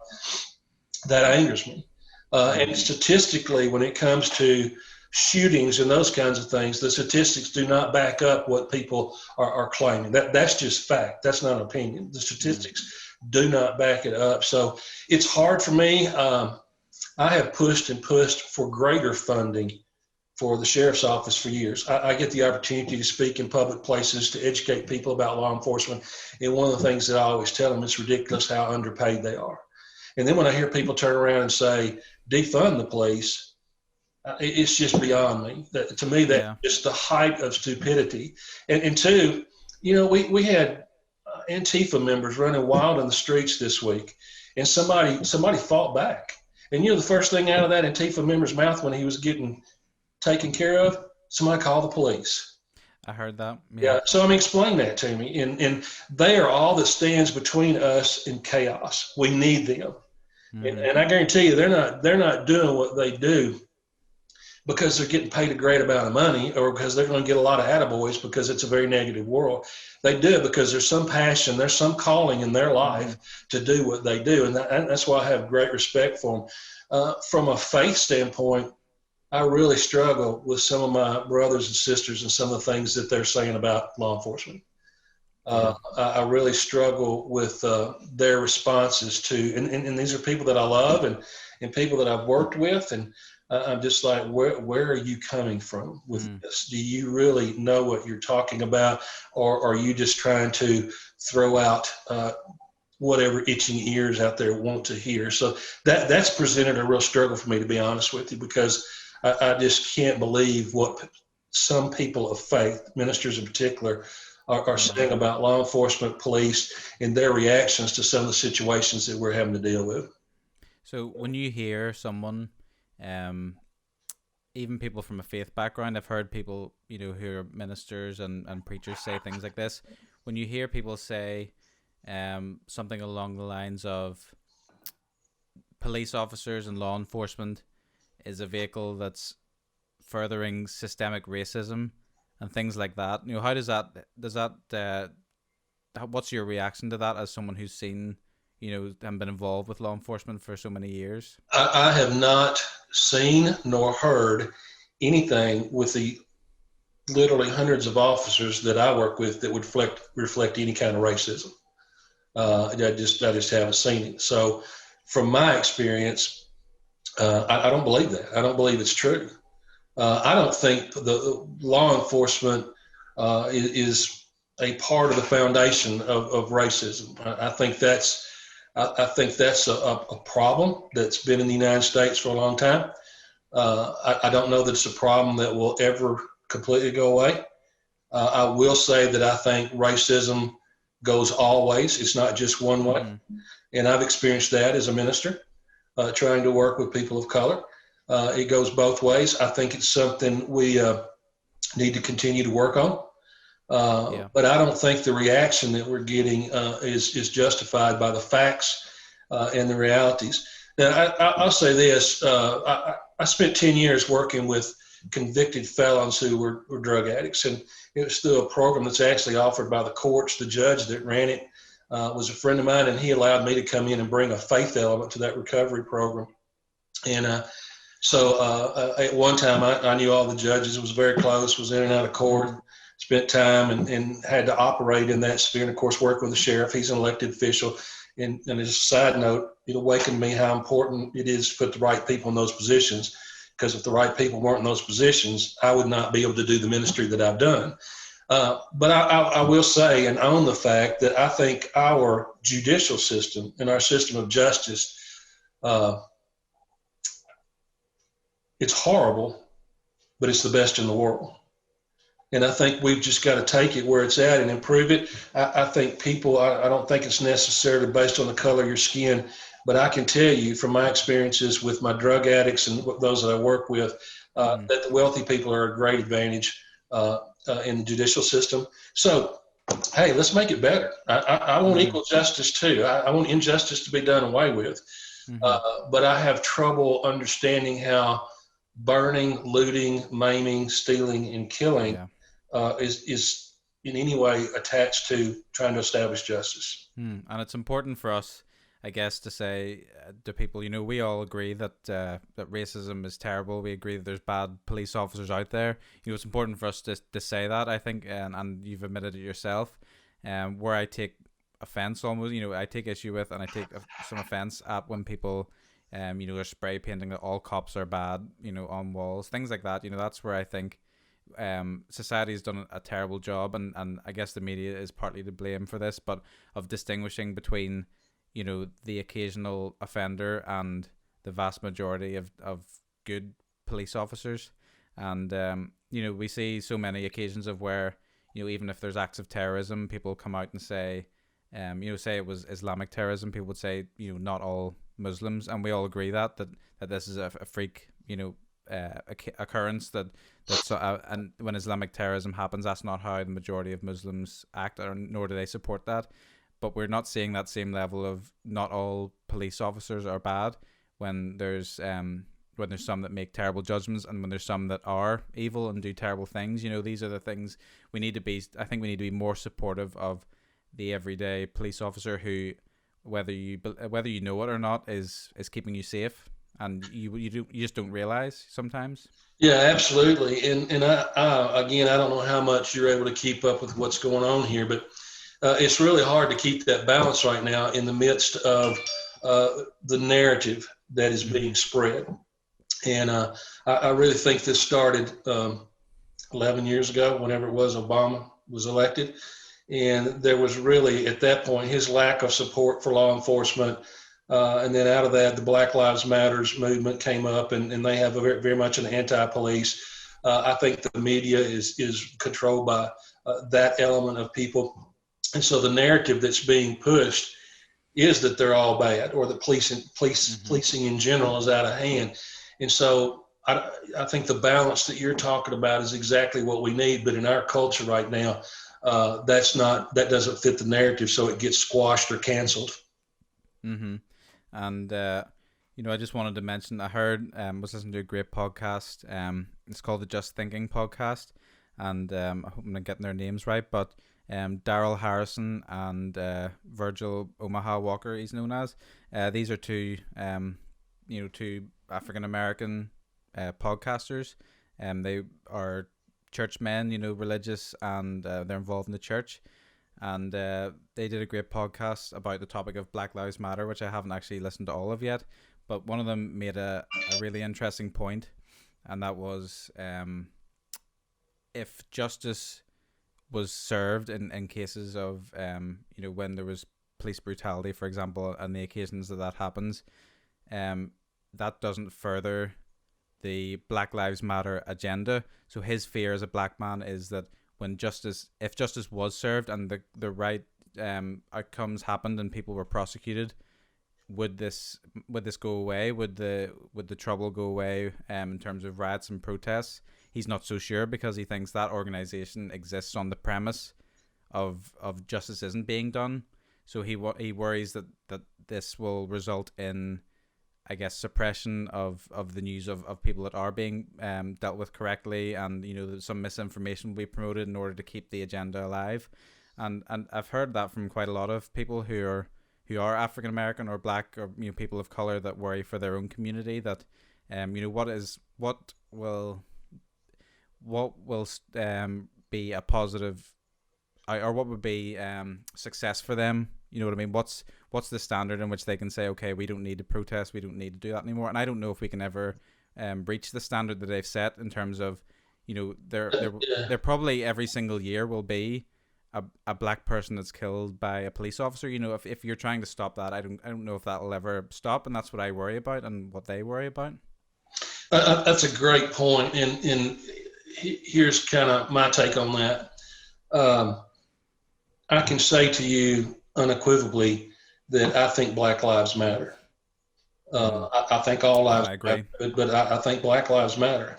That angers me. And statistically, when it comes to shootings and those kinds of things, the statistics do not back up what people are claiming. That's just fact. That's not an opinion. The statistics do not back it up. So it's hard for me. I have pushed for greater funding for the sheriff's office for years. I get the opportunity to speak in public places to educate people about law enforcement. And one of the things that I always tell them, it's ridiculous how underpaid they are. And then when I hear people turn around and say, defund the police, it's just beyond me. To me, that's just the height of stupidity. And two, we had Antifa members running wild in the streets this week, and somebody fought back. And the first thing out of that Antifa member's mouth when he was getting taken care of, somebody called the police. I heard that. Yeah. So explain that to me. And they are all that stands between us and chaos. We need them. And I guarantee you, they're not doing what they do because they're getting paid a great amount of money or because they're going to get a lot of attaboys because it's a very negative world. They do it because there's some passion, there's some calling in their life to do what they do. And that's why I have great respect for them. From a faith standpoint, I really struggle with some of my brothers and sisters and some of the things that they're saying about law enforcement. I really struggle with their responses to, and these are people that I love and people that I've worked with, and I'm just like, where are you coming from with this? Do you really know what you're talking about, or are you just trying to throw out whatever itching ears out there want to hear? So that's presented a real struggle for me, to be honest with you, because I just can't believe what some people of faith, ministers in particular, are saying about law enforcement, police, and their reactions to some of the situations that we're having to deal with. So when you hear someone, even people from a faith background, I've heard people, who are ministers and preachers say things like this. When you hear people say something along the lines of police officers and law enforcement is a vehicle that's furthering systemic racism and things like that, how what's your reaction to that as someone who's seen, and been involved with law enforcement for so many years? I have not seen nor heard anything with the literally hundreds of officers that I work with that would reflect any kind of racism. I just haven't seen it. So from my experience, I don't believe that. I don't believe it's true. I don't think the law enforcement is a part of the foundation of racism. I think that's a problem that's been in the United States for a long time. I don't know that it's a problem that will ever completely go away. I will say that I think racism goes all ways. It's not just one way. And I've experienced that as a minister, trying to work with people of color. It goes both ways. I think it's something we need to continue to work on. But I don't think the reaction that we're getting is justified by the facts and the realities. Now, I'll say this. I spent 10 years working with convicted felons who were drug addicts, and it was through a program that's actually offered by the courts. The judge that ran it was a friend of mine, and he allowed me to come in and bring a faith element to that recovery program. And so at one time, I knew all the judges. It was very close, was in and out of court, spent time and had to operate in that sphere. And, of course, work with the sheriff. He's an elected official. And as a side note, it awakened me how important it is to put the right people in those positions, because if the right people weren't in those positions, I would not be able to do the ministry that I've done. But I will say and own the fact that I think our judicial system and our system of justice, it's horrible, but it's the best in the world. And I think we've just got to take it where it's at and improve it. I think people, I don't think it's necessarily based on the color of your skin, but I can tell you from my experiences with my drug addicts and those that I work with, that the wealthy people are a great advantage in the judicial system. So, hey, let's make it better. I want equal justice too. I want injustice to be done away with. But I have trouble understanding how burning, looting, maiming, stealing, and killing is in any way attached to trying to establish justice. And it's important for us, I guess, to say to people, we all agree that that racism is terrible. We agree that there's bad police officers out there. It's important for us to say that, I think, and you've admitted it yourself. Where I take offense almost, I take issue with, and I take some offense at when people, are spray painting that all cops are bad, on walls, things like that. That's where I think society's done a terrible job, and I guess the media is partly to blame for this, but of distinguishing between the occasional offender and the vast majority of good police officers. And we see so many occasions of where even if there's acts of terrorism, people come out and say say it was Islamic terrorism, people would say not all Muslims, and we all agree that this is a freak occurrence, and when Islamic terrorism happens, that's not how the majority of Muslims act, or nor do they support that. But we're not seeing that same level of not all police officers are bad when there's some that make terrible judgments, and when there's some that are evil and do terrible things. These are the things we need to be. I think we need to be more supportive of the everyday police officer who, whether you know it or not, is keeping you safe, and you just don't realize sometimes. Yeah, absolutely. And I again, I don't know how much you're able to keep up with what's going on here, but it's really hard to keep that balance right now in the midst of the narrative that is being spread. And I really think this started 11 years ago, whenever it was Obama was elected. And there was really, at that point, his lack of support for law enforcement. And then out of that, the Black Lives Matters movement came up, and they have very, very much an anti-police. I think the media is controlled by that element of people. And so the narrative that's being pushed is that they're all bad, or that policing in general is out of hand. And so I think the balance that you're talking about is exactly what we need. But in our culture right now, that doesn't fit the narrative, so it gets squashed or canceled. And I just wanted to mention, I heard was listening to a great podcast. It's called the Just Thinking podcast, and I hope I'm not getting their names right, but Daryl Harrison and Virgil Omaha Walker, he's known as. These are two African American podcasters. They are churchmen, religious, and they're involved in the church. And they did a great podcast about the topic of Black Lives Matter, which I haven't actually listened to all of yet. But one of them made a really interesting point, and that was if justice was served in cases of when there was police brutality, for example, and the occasions that happens, that doesn't further the Black Lives Matter agenda. So his fear as a black man is that if justice was served and the right outcomes happened and people were prosecuted, would this go away? Would the trouble go away in terms of riots and protests? He's not so sure, because he thinks that organization exists on the premise of justice isn't being done. So he worries that this will result in, I guess, suppression of the news of people that are being dealt with correctly, and some misinformation will be promoted in order to keep the agenda alive. And I've heard that from quite a lot of people who are African American or black, or people of color, that worry for their own community, that what will be a positive, or what would be success for them. You know what I mean? What's the standard in which they can say, okay, we don't need to protest, we don't need to do that anymore? And I don't know if we can ever reach the standard that they've set in terms of, there probably every single year will be a black person that's killed by a police officer. If you're trying to stop that, I don't know if that will ever stop, and that's what I worry about and what they worry about. That's a great point, and here's kind of my take on that. I can say to you unequivocally that I think Black Lives Matter. I think all lives matter, but I think Black Lives Matter.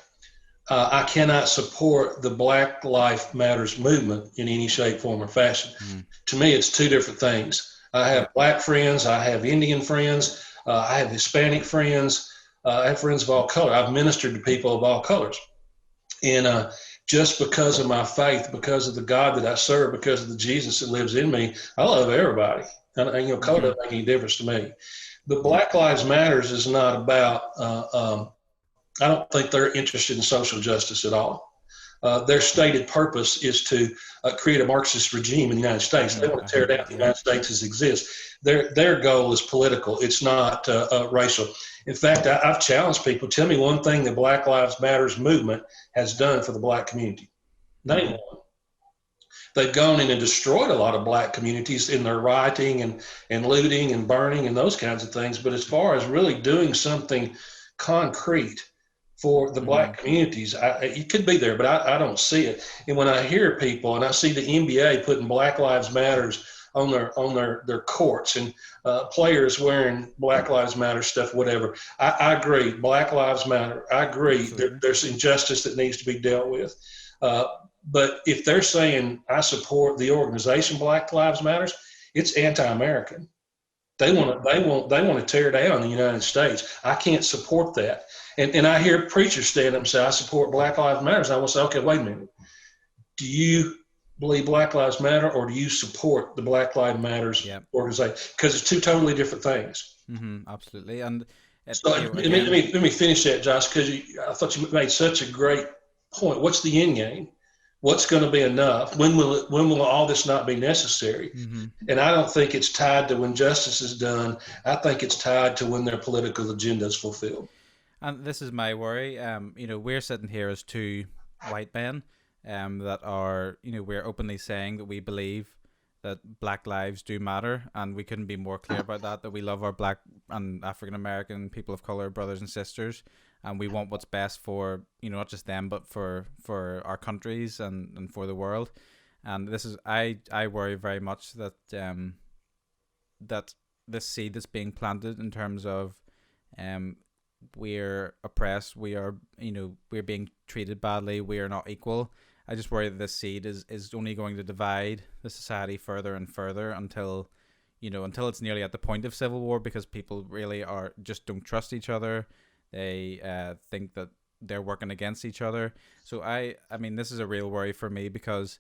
I cannot support the Black Lives Matters movement in any shape, form, or fashion. To me, it's two different things. I have black friends, I have Indian friends, I have Hispanic friends, I have friends of all color. I've ministered to people of all colors. And just because of my faith, because of the God that I serve, because of the Jesus that lives in me, I love everybody. And color doesn't make any difference to me. But Black Lives Matters is not about I don't think they're interested in social justice at all. Their stated purpose is to create a Marxist regime in the United States. They want to tear down the United States as it exists. Their goal is political. It's not racial. In fact, I've challenged people. Tell me one thing the Black Lives Matters movement has done for the black community. Name one. They've gone in and destroyed a lot of black communities in their rioting and looting and burning and those kinds of things. But as far as really doing something concrete for the black communities, it could be there, but I don't see it. And when I hear people, and I see the NBA putting Black Lives Matters on their courts, and players wearing Black Lives Matter stuff, whatever, I agree. Black Lives Matter. I agree. There's injustice that needs to be dealt with. But if they're saying I support the organization Black Lives Matters, it's anti-American. They want to tear down the United States. I can't support that. And I hear preachers stand up and say, I support Black Lives Matter. And I will say, okay, wait a minute. Do you believe Black Lives Matter, or do you support the Black Lives Matters organization? Because it's two totally different things. Absolutely. And so let me finish that, Josh, because I thought you made such a great point. What's the end game? What's going to be enough? When will all this not be necessary? And I don't think it's tied to when justice is done. I think it's tied to when their political agenda is fulfilled. And this is my worry. We're sitting here as two white men that are, we're openly saying that we believe that black lives do matter, and we couldn't be more clear about that we love our black and African American people of color brothers and sisters, and we want what's best for, not just them, but for our countries and for the world. And this is, I worry very much that that this seed that's being planted in terms of we're oppressed, we are, we're being treated badly, we are not equal. I just worry that this seed is only going to divide the society further and further until it's nearly at the point of civil war, because people really don't trust each other. They think that they're working against each other. So I mean, this is a real worry for me, because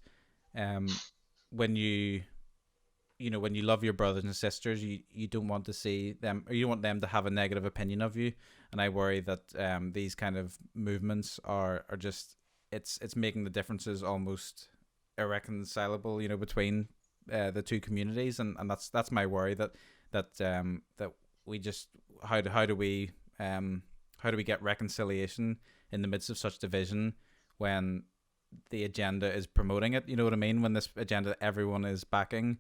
when you love your brothers and sisters, you don't want to see them, or you don't want them to have a negative opinion of you. And I worry that these kind of movements are just, it's making the differences almost irreconcilable, between the two communities, and that's my worry, that we just, how do we get reconciliation in the midst of such division when the agenda is promoting it? You know what I mean? When this agenda everyone is backing,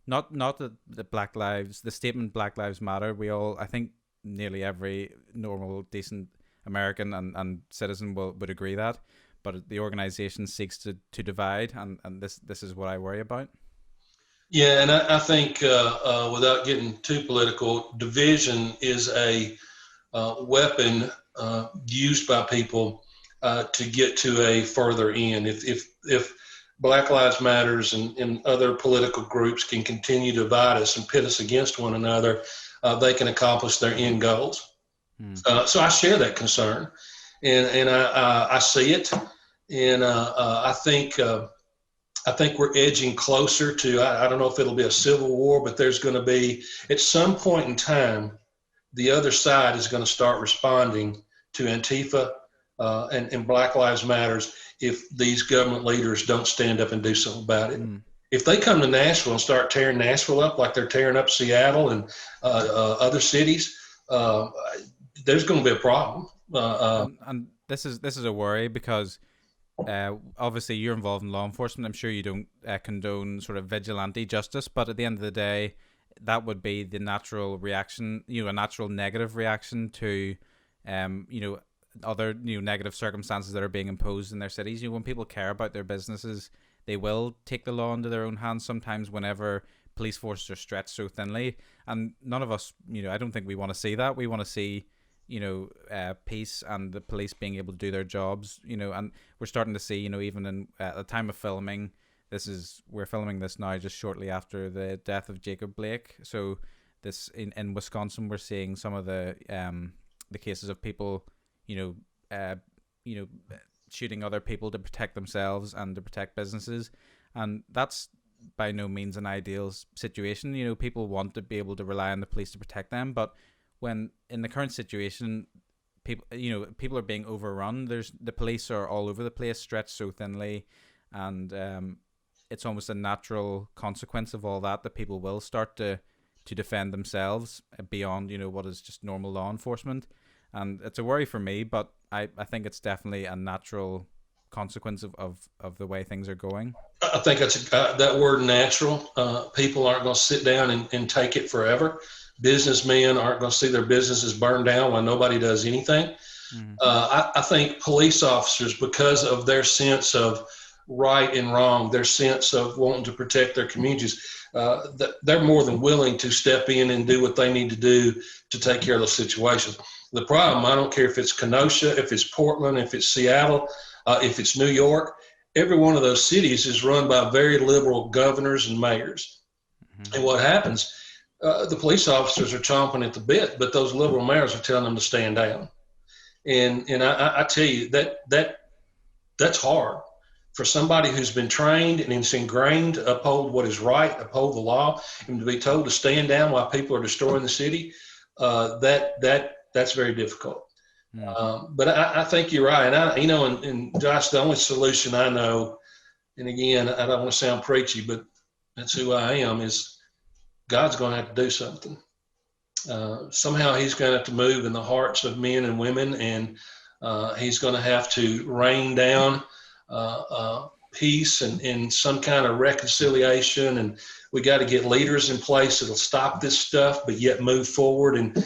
not the Black Lives, the statement Black Lives Matter, I think nearly every normal, decent American and citizen would agree that, but the organization seeks to divide, and this is what I worry about. Yeah, and I think without getting too political, division is a weapon used by people to get to a further end. If Black Lives Matters and other political groups can continue to divide us and pit us against one another, they can accomplish their end goals. So I share that concern, and I see it, and I think we're edging closer to, I don't know if it'll be a civil war, but there's going to be, at some point in time, the other side is going to start responding to Antifa and Black Lives Matters if these government leaders don't stand up and do something about it. If they come to Nashville and start tearing Nashville up like they're tearing up Seattle and other cities, there's going to be a problem. And this is a worry, because obviously you're involved in law enforcement. I'm sure you don't condone sort of vigilante justice, but at the end of the day, that would be the natural reaction, a natural negative reaction to, other negative circumstances that are being imposed in their cities. When people care about their businesses, they will take the law into their own hands sometimes whenever police forces are stretched so thinly. And none of us, I don't think we want to see that. We want to see peace and the police being able to do their jobs, and we're starting to see, even in at the time of filming, we're filming this now just shortly after the death of Jacob Blake. So this in Wisconsin, we're seeing some of the cases of people, shooting other people to protect themselves and to protect businesses, and that's by no means an ideal situation. People want to be able to rely on the police to protect them, but when in the current situation, people are being overrun. The police are all over the place, stretched so thinly, and it's almost a natural consequence of all that people will start to defend themselves beyond what is just normal law enforcement, and it's a worry for me. But I think it's definitely a natural consequence of the way things are going. I think that's that word natural. People aren't going to sit down and take it forever. Businessmen aren't going to see their businesses burned down while nobody does anything. Mm-hmm. I think police officers, because of their sense of right and wrong, their sense of wanting to protect their communities, they're more than willing to step in and do what they need to do to take care of those situations. The problem, I don't care if it's Kenosha, if it's Portland, if it's Seattle, if it's New York, every one of those cities is run by very liberal governors and mayors. Mm-hmm. And what happens, the police officers are chomping at the bit, but those liberal mayors are telling them to stand down. And I tell you, that's hard for somebody who's been trained and it's ingrained to uphold what is right, uphold the law, and to be told to stand down while people are destroying the city. That's very difficult. But I think you're right. And and Josh, the only solution I know, and again, I don't want to sound preachy, but that's who I am, is God's going to have to do something. Somehow he's going to have to move in the hearts of men and women, and he's going to have to rain down peace and some kind of reconciliation. And we got to get leaders in place that'll stop this stuff, but yet move forward and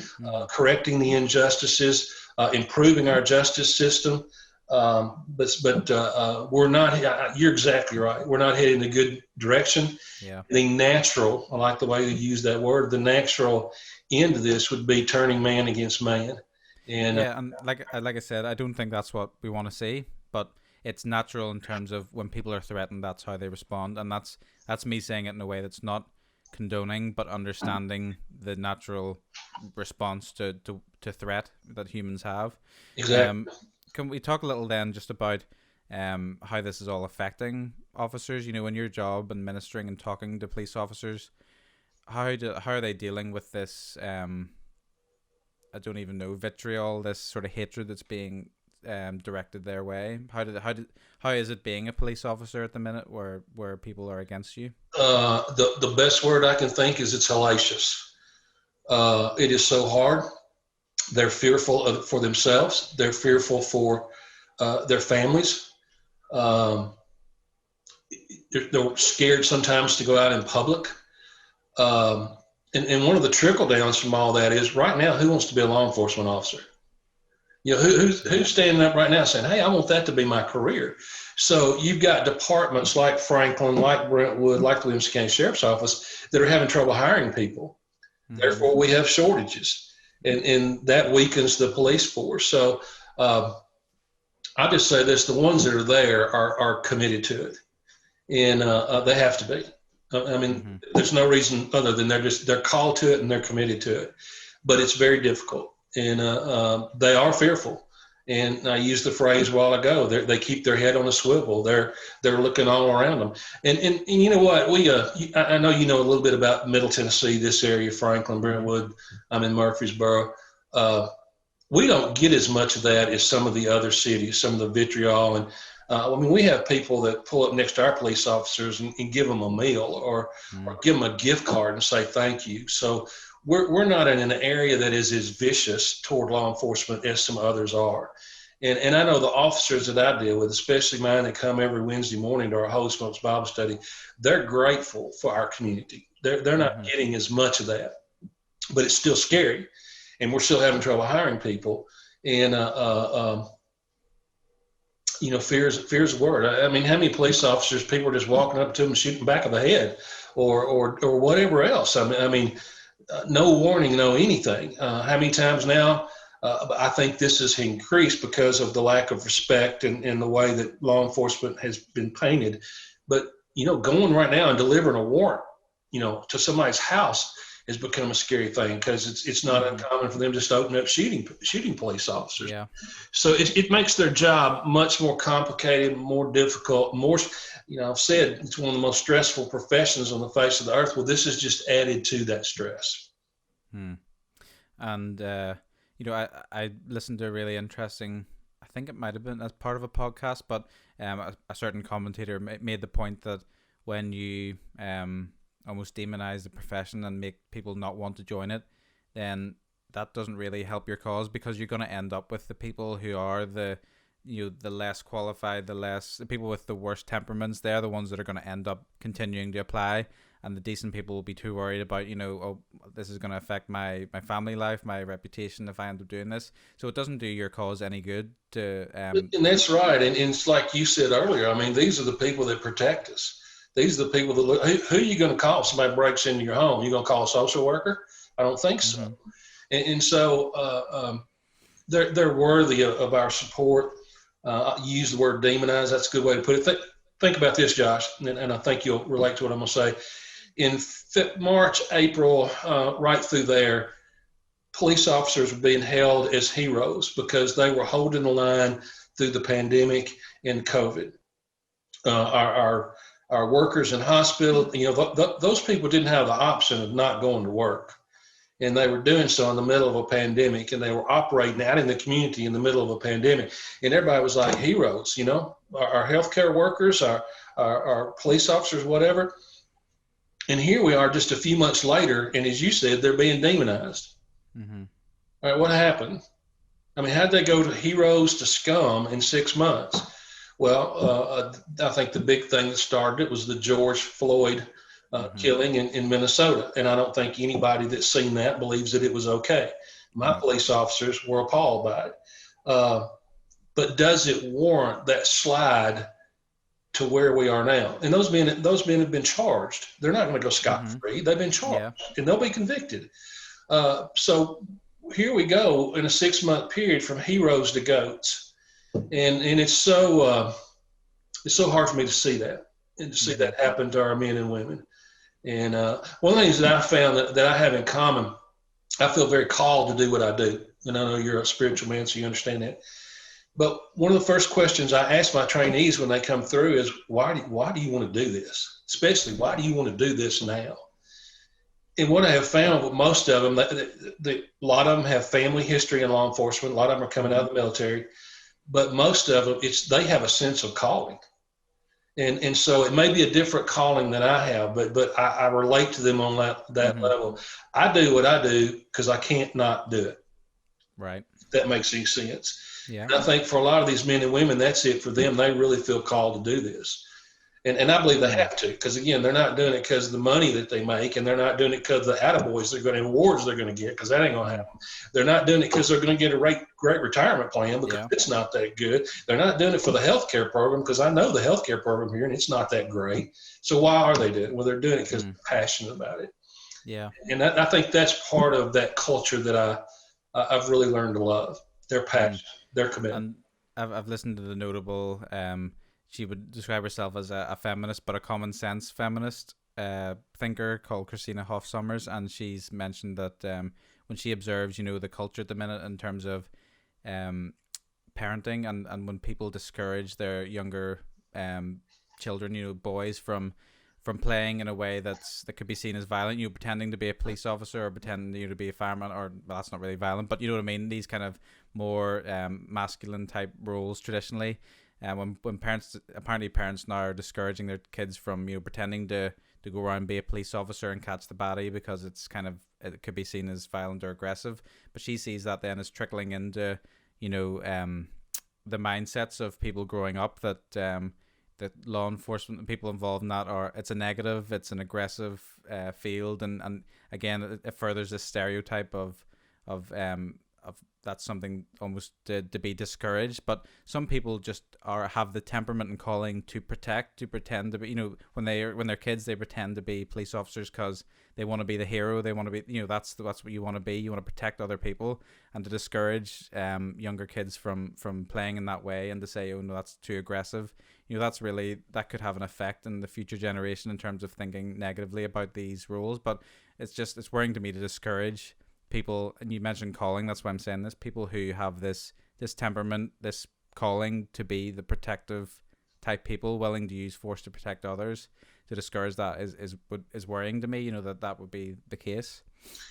correcting the injustices, improving our justice system. But we're not, you're exactly right. We're not heading in a good direction. Yeah. The natural, I like the way you use that word, the natural end of this would be turning man against man. And and like I said, I don't think that's what we want to see, but it's natural in terms of when people are threatened, that's how they respond. And that's me saying it in a way that's not condoning, but understanding the natural response to threat that humans have. Exactly. Can we talk a little then just about how this is all affecting officers? In your job and ministering and talking to police officers, how are they dealing with this? I don't even know, vitriol, this sort of hatred that's being directed their way. How is it being a police officer at the minute, where people are against you? The best word I can think is it's hellacious. It is so hard. They're fearful for themselves. They're fearful for their families. They're scared sometimes to go out in public. And one of the trickle downs from all that is, right now, who wants to be a law enforcement officer? Who's standing up right now saying, hey, I want that to be my career. So you've got departments like Franklin, like Brentwood, like the Williamson County Sheriff's Office that are having trouble hiring people. Mm-hmm. Therefore, we have shortages. And that weakens the police force. So I just say this, the ones that are there are committed to it. And they have to be. I mean, there's no reason other than they're called to it and they're committed to it. But it's very difficult. And they are fearful. And I used the phrase a while ago, they keep their head on a swivel. They're looking all around them. And you know what? I know you know a little bit about Middle Tennessee, this area, Franklin, Brentwood. I'm in Murfreesboro. We don't get as much of that as some of the other cities, some of the vitriol. And we have people that pull up next to our police officers and give them a meal or give them a gift card and say thank you. So we're not in an area that is as vicious toward law enforcement as some others are. And I know the officers that I deal with, especially mine that come every Wednesday morning to our Holy Smokes Bible study, they're grateful for our community. They're not getting as much of that, but it's still scary, and we're still having trouble hiring people. And fear is a word. I mean, how many police officers people are just walking up to them and shooting back of the head, or whatever else? I mean, no warning, no anything. How many times now? I think this has increased because of the lack of respect and the way that law enforcement has been painted. But, going right now and delivering a warrant, to somebody's house has become a scary thing, because it's not uncommon for them just to open up shooting police officers. Yeah. So it makes their job much more complicated, more difficult, more, I've said it's one of the most stressful professions on the face of the earth. Well, this is just added to that stress. And, I listened to a really interesting, I think it might have been as part of a podcast, but a certain commentator made the point that when you almost demonize the profession and make people not want to join it, then that doesn't really help your cause, because you're going to end up with the people who are the less qualified, the people with the worst temperaments. They're the ones that are going to end up continuing to apply, and the decent people will be too worried about, this is going to affect my family life, my reputation if I end up doing this. So it doesn't do your cause any good to... And that's right. And it's like you said earlier, I mean, these are the people that protect us. These are the people that look, who are you going to call if somebody breaks into your home? You going to call a social worker? I don't think so. And so they're worthy of our support. You use the word demonize. That's a good way to put it. Think about this, Josh, and I think you'll relate to what I'm going to say. In March, April, right through there, police officers were being held as heroes because they were holding the line through the pandemic and COVID. Our workers in hospital, those people didn't have the option of not going to work. And they were doing so in the middle of a pandemic, and they were operating out in the community in the middle of a pandemic. And everybody was like heroes, our healthcare workers, our police officers, whatever. And here we are just a few months later, and as you said, they're being demonized. All right, what happened? I mean, how'd they go to heroes to scum in 6 months? Well, I think the big thing that started it was the George Floyd killing in Minnesota. And I don't think anybody that's seen that believes that it was okay. My police officers were appalled by it. But does it warrant that slide to where we are now? And those men have been charged. They're not going to go scot-free. They've been charged, and they'll be convicted. So here we go in a 6-month period from heroes to goats. And it's so hard for me to see that and to see that happen to our men and women. And one of the things that I found that I have in common, I feel very called to do what I do. And I know you're a spiritual man, so you understand that. But one of the first questions I ask my trainees when they come through is, why do you want to do this? Especially, why do you want to do this now? And what I have found with most of them, a lot of them have family history in law enforcement. A lot of them are coming out of the military. But most of them, they have a sense of calling. And so it may be a different calling than I have, but I relate to them on that level. I do what I do because I can't not do it. Right. If that makes any sense. Yeah. And I think for a lot of these men and women, that's it for them. They really feel called to do this. And I believe they have to, because again, they're not doing it because of the money that they make, and they're not doing it because of the attaboys they're going to, awards they're going to get, because that ain't going to happen. They're not doing it because they're going to get a great retirement plan, because it's not that good. They're not doing it for the healthcare program, because I know the healthcare program here, and it's not that great. So why are they doing it? Well, they're doing it because they're passionate about it. Yeah. And I think that's part of that culture that I've really learned to love. Their passion, their commitment. And I've listened to the notable. She would describe herself as a feminist, but a common sense feminist thinker called Christina Hoff Sommers, and she's mentioned that when she observes, the culture at the minute in terms of parenting, and when people discourage their younger children, boys from playing in a way that could be seen as violent, pretending to be a police officer or pretending to be a fireman, or well, that's not really violent, but you know what I mean, these kind of more masculine type roles traditionally. When parents now are discouraging their kids from pretending to go around and be a police officer and catch the baddie because it could be seen as violent or aggressive, but she sees that then as trickling into the mindsets of people growing up that that law enforcement and people involved in that it's a negative, it's an aggressive field, and again it furthers this stereotype of that's something almost to be discouraged. But some people just have the temperament and calling to protect, to pretend to be, when they're kids, they pretend to be police officers because they want to be the hero. They want to be, that's what you want to be. You want to protect other people, and to discourage younger kids from playing in that way, and to say, oh no, that's too aggressive. That could have an effect in the future generation in terms of thinking negatively about these rules. But it's worrying to me to discourage people. And you mentioned calling, that's why I'm saying this, people who have this temperament, this calling to be the protective type people, willing to use force to protect others. To discourage that is worrying to me, that would be the case.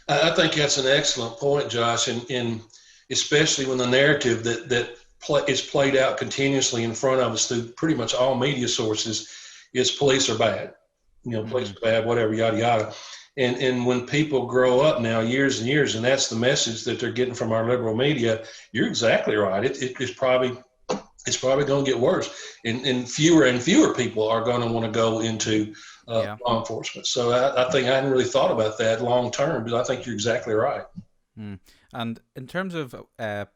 I think that's an excellent point, Josh, and especially when the narrative that is played out continuously in front of us through pretty much all media sources is police are bad, police are bad, whatever, yada yada. And when people grow up now, years and years, and that's the message that they're getting from our liberal media, you're exactly right. It's probably going to get worse, and fewer people are going to want to go into law enforcement. So I think I hadn't really thought about that long term, but I think you're exactly right. And in terms of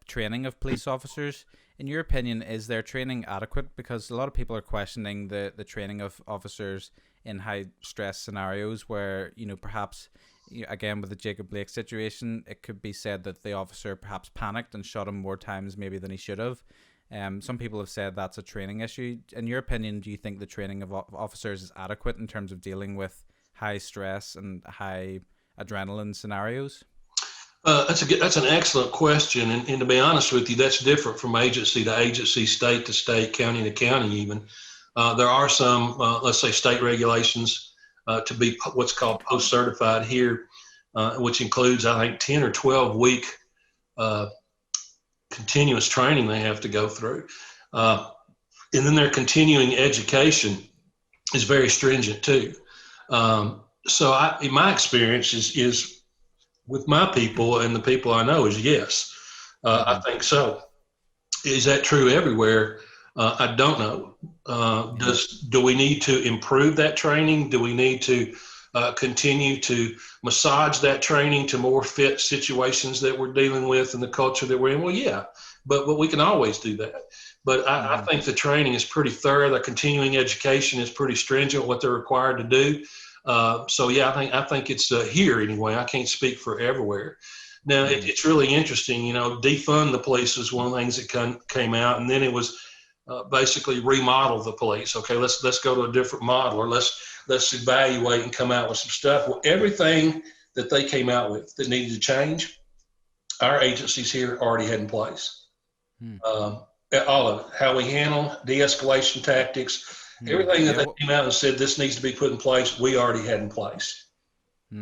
training of police officers, in your opinion, is their training adequate? Because a lot of people are questioning the training of officers in high stress scenarios where, perhaps, again, with the Jacob Blake situation, it could be said that the officer perhaps panicked and shot him more times maybe than he should have. Some people have said that's a training issue. In your opinion, do you think the training of officers is adequate in terms of dealing with high stress and high adrenaline scenarios? That's an excellent question, and to be honest with you, that's different from agency to agency, state to state, county to county even. There are some, let's say, state regulations to be what's called post-certified here, which includes, I think, 10 or 12 week continuous training they have to go through. And then their continuing education is very stringent too. So in my experience is with my people and the people I know is yes. I think so. Is that true everywhere? I don't know. Do we need to improve that training? Do we need to continue to massage that training to more fit situations that we're dealing with and the culture that we're in? Well, yeah, but we can always do that. But I think the training is pretty thorough. The continuing education is pretty stringent, what they're required to do. So yeah, I think it's here anyway. I can't speak for everywhere. Now it's really interesting. Defund the police is one of the things that came out, and then it was basically remodel the police. Okay, let's go to a different model, or let's evaluate and come out with some stuff. Well, everything that they came out with that needed to change, our agencies here already had in place. All of it, how we handle de-escalation tactics. Everything that they came out and said this needs to be put in place, we already had in place.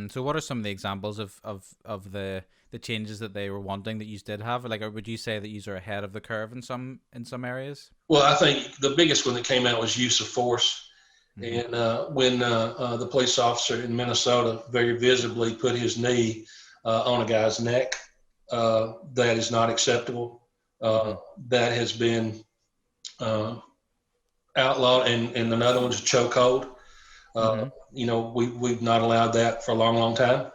So what are some of the examples of the changes that they were wanting that you did have? Like, or would you say that you are ahead of the curve in some areas? Well, I think the biggest one that came out was use of force. And when the police officer in Minnesota very visibly put his knee on a guy's neck, that is not acceptable. That has been outlawed, and another one's a chokehold. We've not allowed that for a long, long time.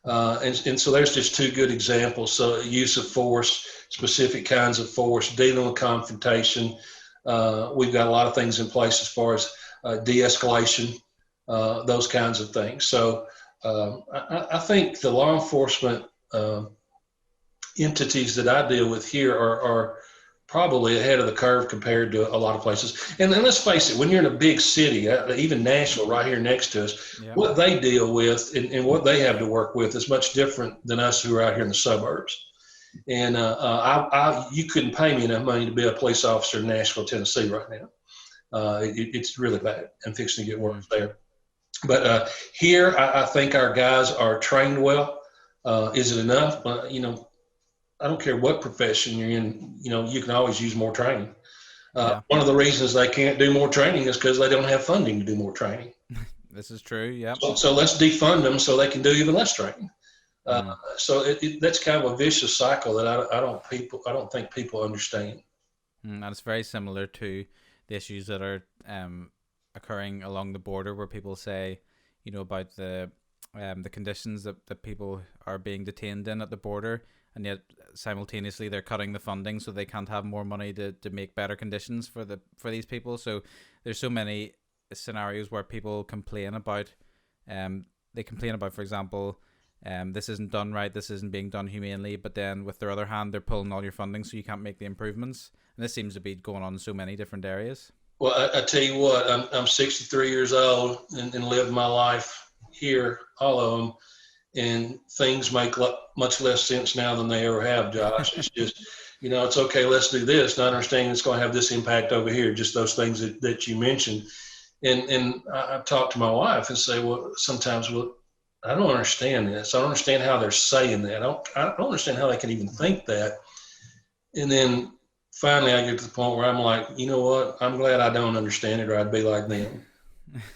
And so there's just two good examples. So use of force, specific kinds of force, dealing with confrontation. We've got a lot of things in place as far as de-escalation, those kinds of things. So I think the law enforcement entities that I deal with here are probably ahead of the curve compared to a lot of places. And then let's face it, when you're in a big city, even Nashville right here next to us, what they deal with and what they have to work with is much different than us who are out here in the suburbs. And you couldn't pay me enough money to be a police officer in Nashville, Tennessee right now. It's really bad and fixing to get worse there. But here, I think our guys are trained well. Is it enough? I don't care what profession you're in, you can always use more training. One of the reasons they can't do more training is because they don't have funding to do more training. This is true, yeah. So let's defund them so they can do even less training. So that's kind of a vicious cycle that I don't think people understand. And it's very similar to the issues that are occurring along the border, where people say, about the conditions that people are being detained in at the border, and yet simultaneously they're cutting the funding so they can't have more money to make better conditions for these people. So there's so many scenarios where people complain about, for example, this isn't done right, this isn't being done humanely, but then with their other hand they're pulling all your funding so you can't make the improvements. And this seems to be going on in so many different areas. Well, I tell you what, I'm 63 years old and lived my life here, all of them, and things make much less sense now than they ever have, Josh. It's just, it's okay, let's do this, not understanding it's going to have this impact over here, just those things that you mentioned. And I've talked to my wife and say, sometimes, I don't understand this. I don't understand how they're saying that. I don't understand how they can even think that. And then finally I get to the point where I'm like, you know what? I'm glad I don't understand it, or I'd be like them.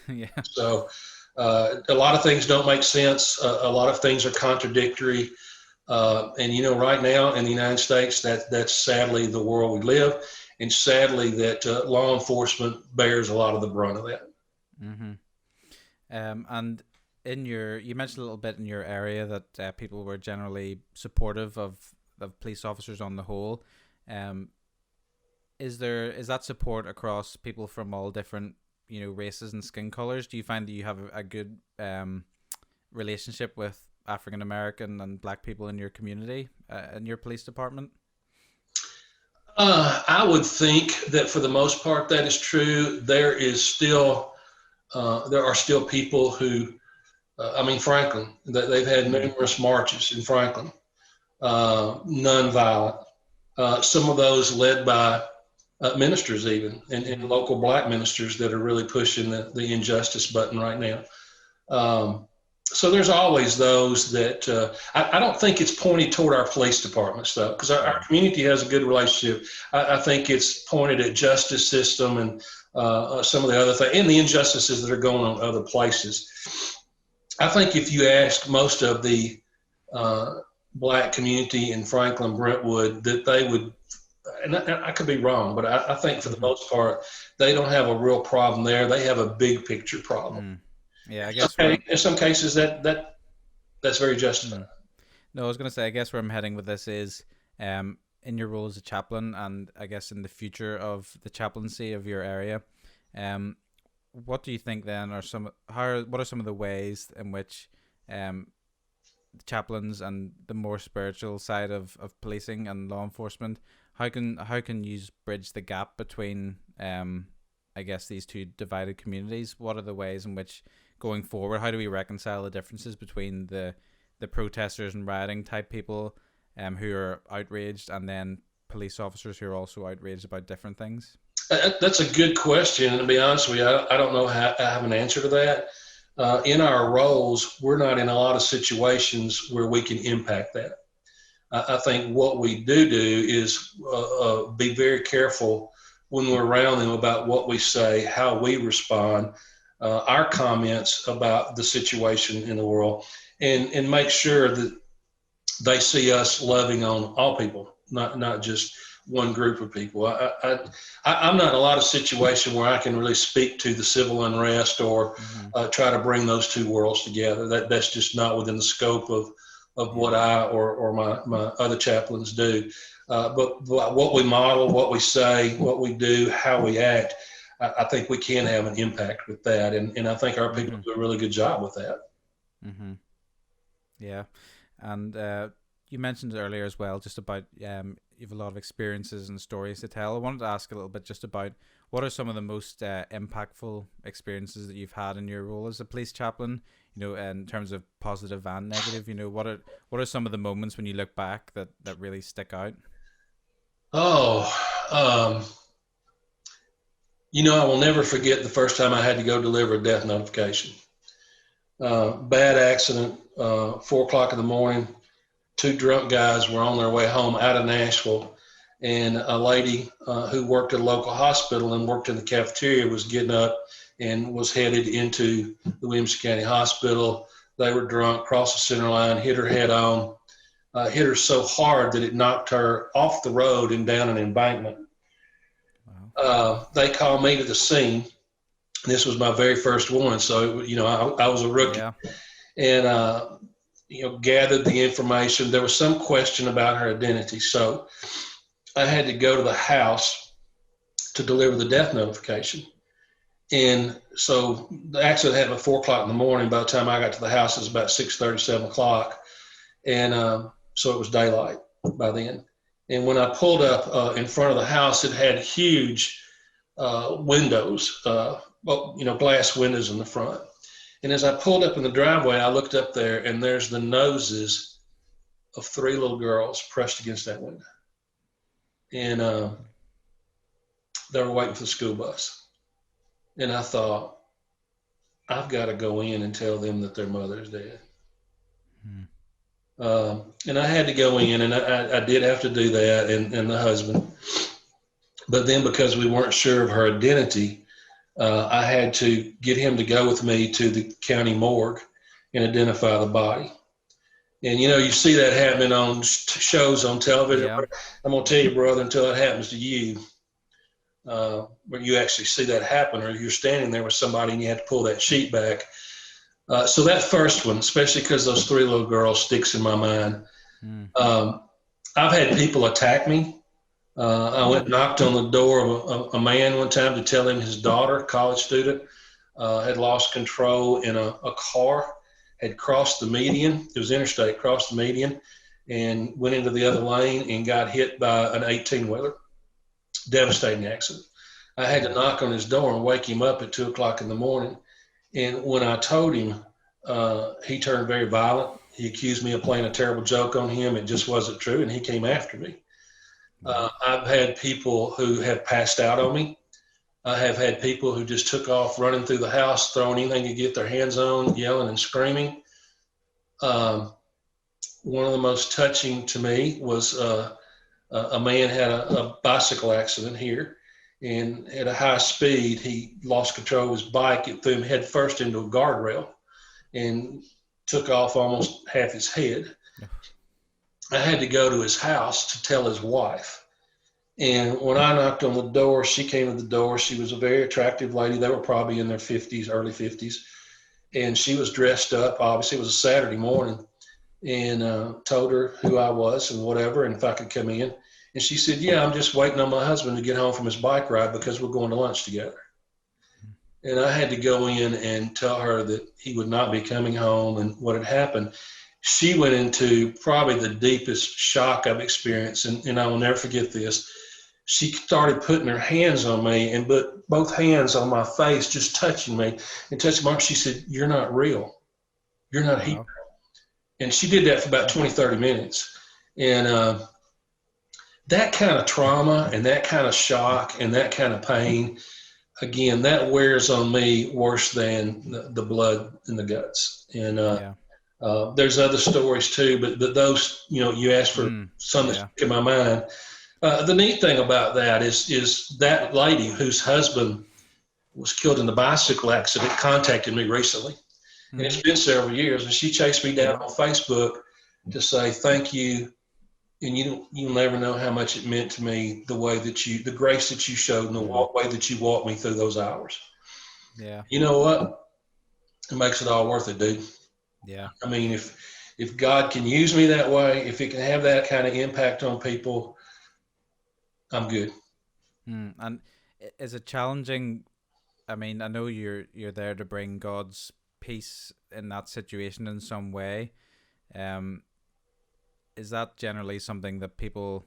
Yeah. So a lot of things don't make sense. A lot of things are contradictory. And, right now in the United States, that's sadly the world we live. And sadly that law enforcement bears a lot of the brunt of that. Mm-hmm. And you mentioned a little bit in your area that people were generally supportive of police officers on the whole. Is that support across people from all different races and skin colors? Do you find that you have a good relationship with African American and Black people in your community, in your police department? I would think that for the most part that is true. There are still people who, Franklin, they've had numerous marches in Franklin, non-violent. Some of those led by ministers even, and local Black ministers that are really pushing the injustice button right now. So there's always those that I don't think it's pointed toward our police departments, though, because our community has a good relationship. I think it's pointed at justice system and some of the other things, and the injustices that are going on in other places. I think if you ask most of the Black community in Franklin, Brentwood, that they would, and I could be wrong, but I think for the most part, they don't have a real problem there. They have a big picture problem. Yeah, I guess in some cases that's very justified. No, I was going to say, I guess where I'm heading with this is, in your role as a chaplain, and I guess in the future of the chaplaincy of your area, what do you think then what are some of the ways in which chaplains and the more spiritual side of policing and law enforcement, how can you bridge the gap between I guess these two divided communities? What are the ways in which, going forward, how do we reconcile the differences between the protesters and rioting type people who are outraged, and then police officers who are also outraged about different things? That's a good question. And to be honest with you, I don't know how I have an answer to that. In our roles, we're not in a lot of situations where we can impact that. I think what we do is be very careful when we're around them about what we say, how we respond, our comments about the situation in the world, and make sure that they see us loving on all people, not just one group of people. I'm not in a lot of situation where I can really speak to the civil unrest or try to bring those two worlds together. That's just not within the scope of what I or my other chaplains do. But what we model, what we say, what we do, how we act, I think we can have an impact with that. And I think our people do a really good job with that. Mm-hmm. Yeah. And you mentioned earlier as well, just about you have a lot of experiences and stories to tell. I wanted to ask a little bit just about what are some of the most impactful experiences that you've had in your role as a police chaplain, in terms of positive and negative. What are some of the moments when you look back that really stick out? I will never forget the first time I had to go deliver a death notification. Bad accident, 4:00 in the morning. Two drunk guys were on their way home out of Nashville, and a lady who worked at a local hospital and worked in the cafeteria was getting up and was headed into the Williamson County Hospital. They were drunk, crossed the center line, hit her head on, hit her so hard that it knocked her off the road and down an embankment. They called me to the scene. This was my very first one, so I was a rookie, and gathered the information. There was some question about her identity, so I had to go to the house to deliver the death notification. And so the accident happened at 4 o'clock in the morning. By the time I got to the house, it was about 6:30, 7 o'clock. And so it was daylight by then. And when I pulled up in front of the house, it had huge windows, glass windows in the front. And as I pulled up in the driveway, I looked up there, and there's the noses of 3 little girls pressed against that window. And they were waiting for the school bus. And I thought, I've got to go in and tell them that their mother is dead. And I had to go in, and I did have to do that, and the husband. But then because we weren't sure of her identity, I had to get him to go with me to the county morgue and identify the body. And, you see that happening on shows on television. Yeah. I'm going to tell you, brother, until it happens to you, where you actually see that happen, or you're standing there with somebody and you have to pull that sheet back. So that first one, especially because those 3 little girls, sticks in my mind. I've had people attack me. I went and knocked on the door of a man one time to tell him his daughter, college student, had lost control in a car, had crossed the median. It was interstate, crossed the median, and went into the other lane and got hit by an 18-wheeler. Devastating accident. I had to knock on his door and wake him up at 2 o'clock in the morning. And when I told him, he turned very violent. He accused me of playing a terrible joke on him. It just wasn't true, and he came after me. I've had people who have passed out on me. I have had people who just took off running through the house, throwing anything to get their hands on, yelling and screaming. One of the most touching to me was a man had a bicycle accident here, and at a high speed, he lost control of his bike. It threw him head first into a guardrail and took off almost half his head. I had to go to his house to tell his wife. And when I knocked on the door, she came to the door. She was a very attractive lady. They were probably in their 50s, early 50s. And she was dressed up. Obviously, it was a Saturday morning. And told her who I was and whatever, and if I could come in. And she said, yeah, I'm just waiting on my husband to get home from his bike ride because we're going to lunch together. And I had to go in and tell her that he would not be coming home and what had happened. She went into probably the deepest shock I've experienced, and I will never forget this. She started putting her hands on me and put both hands on my face, just touching me and touching my arm. She said, you're not real. You're not here. And she did that for about 20, 30 minutes. And that kind of trauma and that kind of shock and that kind of pain, again, that wears on me worse than the blood in the guts. And there's other stories too, but those, you asked for some that stick in my mind. The neat thing about that is that lady whose husband was killed in the bicycle accident contacted me recently. And it's been several years, and she chased me down on Facebook to say thank you, and you'll never know how much it meant to me, the grace that you showed, and the way that you walked me through those hours. Yeah. You know what? It makes it all worth it, dude. Yeah. I mean, if God can use me that way, if it can have that kind of impact on people, I'm good. And is it challenging? I mean, I know you're there to bring God's peace in that situation in some way. Is that generally something that people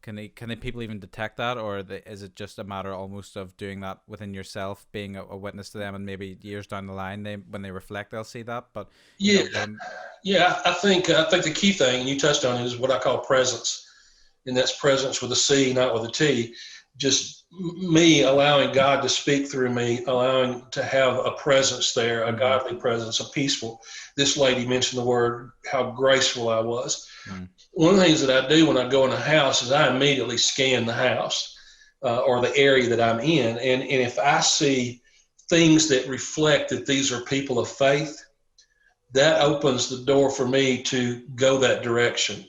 can people even detect that, or is it just a matter almost of doing that within yourself, being a witness to them, and maybe years down the line when they reflect they'll see that? But I think the key thing, and you touched on it, is what I call presence, and that's presence with a C, not with a T. Just me allowing God to speak through me, allowing to have a presence there, a godly presence, a peaceful. This lady mentioned the word, how graceful I was. One of the things that I do when I go in a house is I immediately scan the house or the area that I'm in. And if I see things that reflect that these are people of faith, that opens the door for me to go that direction.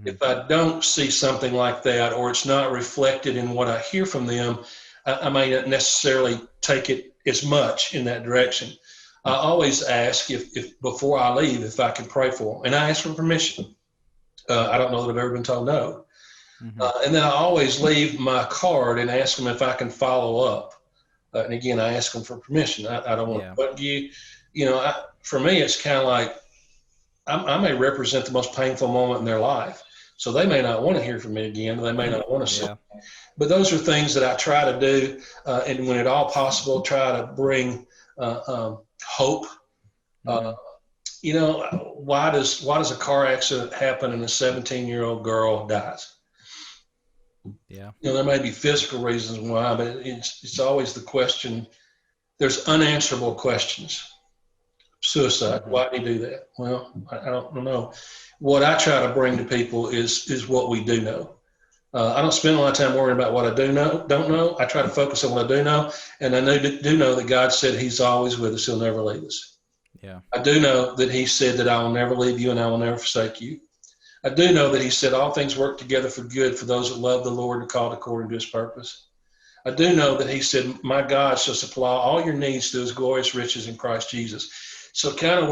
If I don't see something like that, or it's not reflected in what I hear from them, I may not necessarily take it as much in that direction. I always ask if before I leave, if I can pray for them, and I ask for permission. I don't know that I've ever been told no. And then I always leave my card and ask them if I can follow up. And again, I ask them for permission. I don't want to bug you. For me, it's kind of like I may represent the most painful moment in their life. So they may not want to hear from me again. They may not want to see. But those are things that I try to do. And when at all possible, try to bring hope. Why does a car accident happen and a 17-year-old girl dies? There may be physical reasons why, but it's always the question. There's unanswerable questions. Suicide. Why did he do that? Well, I don't know. What I try to bring to people is what we do know. I don't spend a lot of time worrying about what I don't know. I try to focus on what I do know, and I do know that God said He's always with us. He'll never leave us. I do know that He said that I will never leave you and I will never forsake you. I do know that He said all things work together for good for those that love the Lord and called according to His purpose. I do know that He said, my God shall supply all your needs through His glorious riches in Christ Jesus. So kind of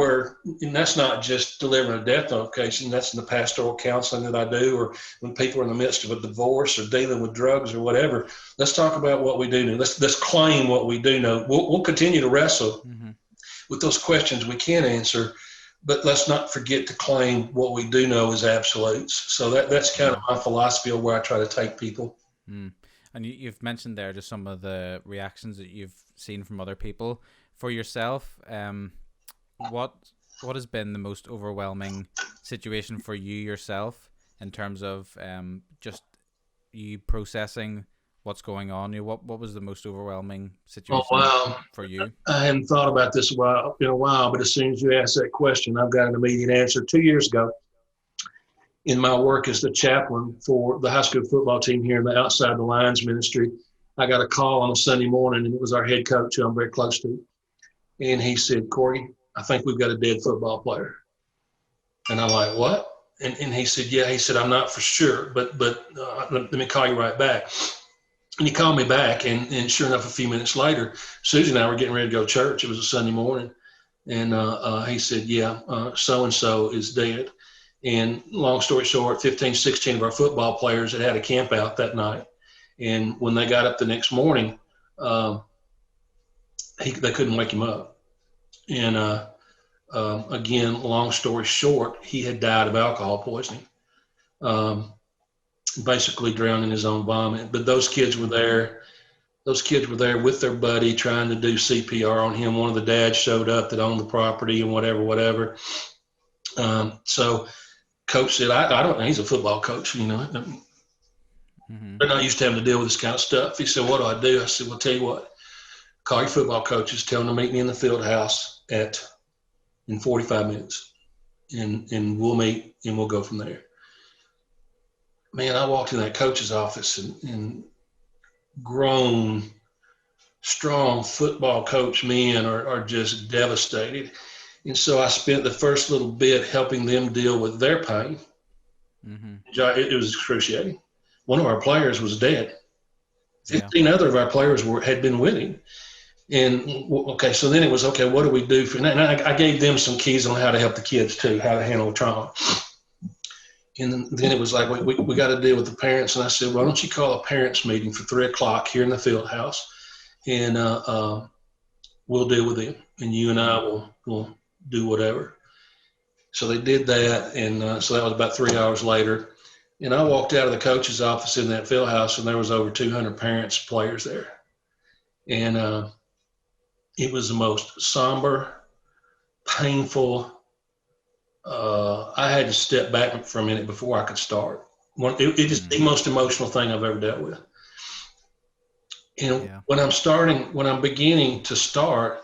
and that's not just delivering a death notification, that's in the pastoral counseling that I do, or when people are in the midst of a divorce or dealing with drugs or whatever. Let's talk about what we do know. Let's claim what we do know. We'll continue to wrestle with those questions we can't answer, but let's not forget to claim what we do know as absolutes. So that's kind of my philosophy of where I try to take people. And you've mentioned there just some of the reactions that you've seen from other people. For yourself, what has been the most overwhelming situation for you yourself in terms of just you processing what's going on? What was the most overwhelming situation for you? I hadn't thought about this in a while, but as soon as you asked that question, I've got an immediate answer. 2 years ago, in my work as the chaplain for the high school football team here in the Outside the Lines ministry, I got a call on a Sunday morning, and it was our head coach, who I'm very close to. And he said, Corky, I think we've got a dead football player. And I'm like, what? And he said, yeah. He said, I'm not for sure, but let me call you right back. And he called me back, and sure enough, a few minutes later, Susie and I were getting ready to go to church. It was a Sunday morning. And he said, yeah, so-and-so is dead. And long story short, 15, 16 of our football players had a camp out that night. And when they got up the next morning, they couldn't wake him up. And again, long story short, he had died of alcohol poisoning, basically drowned in his own vomit. But those kids were there. Those kids were there with their buddy trying to do CPR on him. One of the dads showed up that owned the property and whatever. So coach said, I don't know. He's a football coach, They're not used to having to deal with this kind of stuff. He said, what do I do? I said, well, tell you what. Call your football coaches, tell them to meet me in the field house in 45 minutes, and we'll meet and we'll go from there. Man, I walked in that coach's office, and grown, strong football coach men are just devastated. And so I spent the first little bit helping them deal with their pain. It was excruciating. One of our players was dead. 15 other of our players had been with him. And okay, so then it was, okay, what do we do for that? And I gave them some keys on how to help the kids too, how to handle trauma. And then it was like, we got to deal with the parents. And I said, why don't you call a parents meeting for 3:00 here in the field house, and we'll deal with them, and you and I will do whatever. So they did that, and so that was about 3 hours later. And I walked out of the coach's office in that field house, and there was over 200 parents, players there. And it was the most somber, painful. I had to step back for a minute before I could start. It is the most emotional thing I've ever dealt with. And when I'm beginning to start,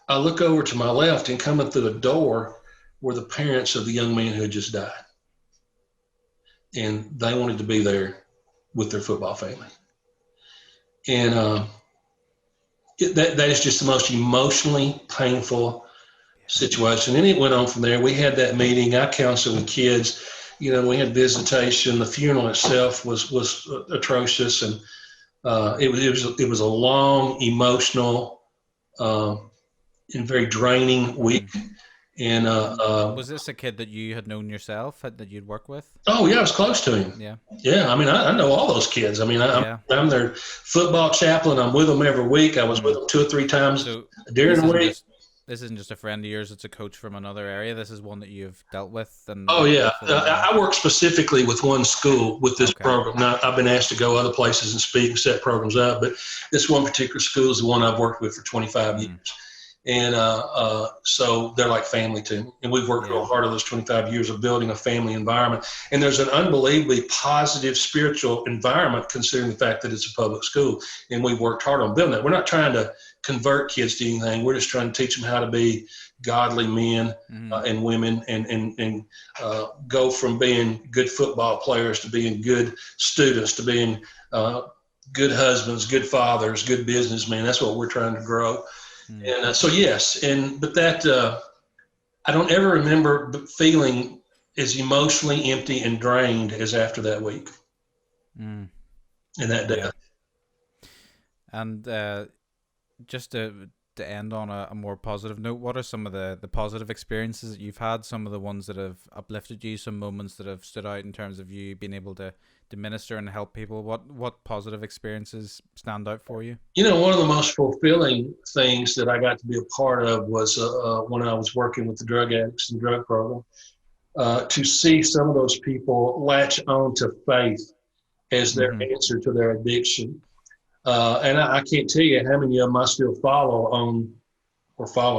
I look over to my left, and coming through the door were the parents of the young man who had just died. And they wanted to be there with their football family. And that is just the most emotionally painful situation. And it went on from there. We had that meeting. I counseled with kids, we had visitation. The funeral itself was atrocious, and it was a long, emotional, and very draining week. And was this a kid that you had known yourself, that you'd work with? Oh yeah, I was close to him. Yeah. I mean, I know all those kids. I mean, I'm their football chaplain. I'm with them every week. I was with them 2 or 3 times during the week. This isn't just a friend of yours. It's a coach from another area. This is one that you've dealt with. Oh yeah, I work specifically with one school with this program. Now, I've been asked to go other places and speak and set programs up, but this one particular school is the one I've worked with for 25 years. And so they're like family to me. And we've worked real hard on those 25 years of building a family environment. And there's an unbelievably positive spiritual environment considering the fact that it's a public school. And we've worked hard on building that. We're not trying to convert kids to anything. We're just trying to teach them how to be godly men and women and go from being good football players to being good students to being good husbands, good fathers, good businessmen. That's what we're trying to grow. And so, yes, but that I don't ever remember feeling as emotionally empty and drained as after that week and that day. And just to end on a more positive note, what are some of the positive experiences that you've had, some of the ones that have uplifted you, some moments that have stood out in terms of you being able to minister and help people? What positive experiences stand out for you? One of the most fulfilling things that I got to be a part of was when I was working with the drug addicts and drug program, to see some of those people latch on to faith as their answer to their addiction. And I can't tell you how many of them I still follow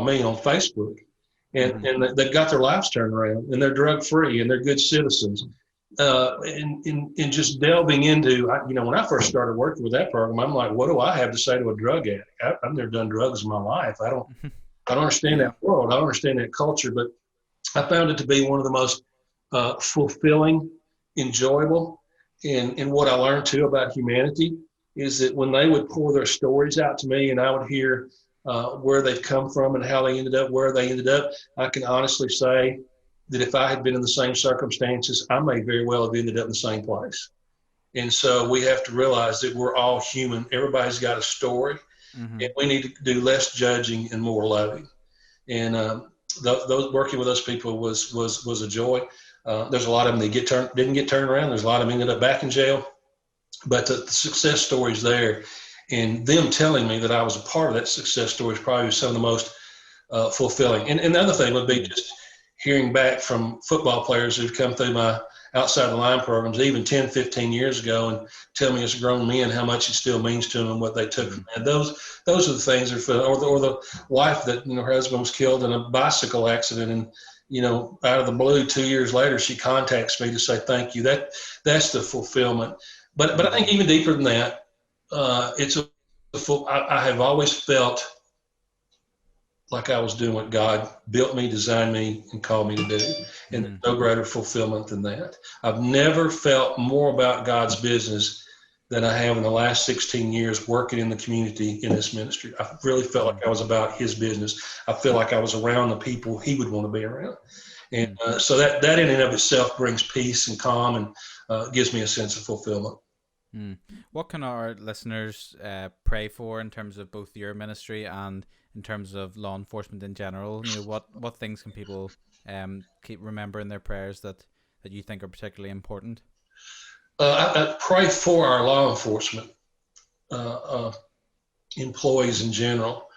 me on Facebook. And they've got their lives turned around, and they're drug free, and they're good citizens. And just delving into, when I first started working with that program, I'm like, what do I have to say to a drug addict? I've never done drugs in my life. I don't understand that world. I don't understand that culture, but I found it to be one of the most fulfilling, enjoyable, and what I learned too about humanity is that when they would pour their stories out to me and I would hear where they've come from and how they ended up where they ended up, I can honestly say that if I had been in the same circumstances, I may very well have ended up in the same place. And so we have to realize that we're all human. Everybody's got a story, and we need to do less judging and more loving. And those working with those people was a joy. There's a lot of them that didn't get turned around. There's a lot of them ended up back in jail. But the success stories there, and them telling me that I was a part of that success story is probably some of the most fulfilling. And the other thing would be just hearing back from football players who've come through my outside the line programs, even 10, 15 years ago, and tell me as grown men how much it still means to them and what they took from that. Those are the things that are fun. Or the wife that, her husband was killed in a bicycle accident, and, out of the blue, 2 years later, she contacts me to say thank you. That's the fulfillment. But I think even deeper than that, I have always felt like I was doing what God built me, designed me, and called me to do. And there's no greater fulfillment than that. I've never felt more about God's business than I have in the last 16 years working in the community in this ministry. I really felt like I was about his business. I feel like I was around the people he would want to be around. And so that in and of itself brings peace and calm and gives me a sense of fulfillment. What can our listeners pray for in terms of both your ministry and in terms of law enforcement in general? What things can people keep remember in their prayers that you think are particularly important? I pray for our law enforcement employees in general.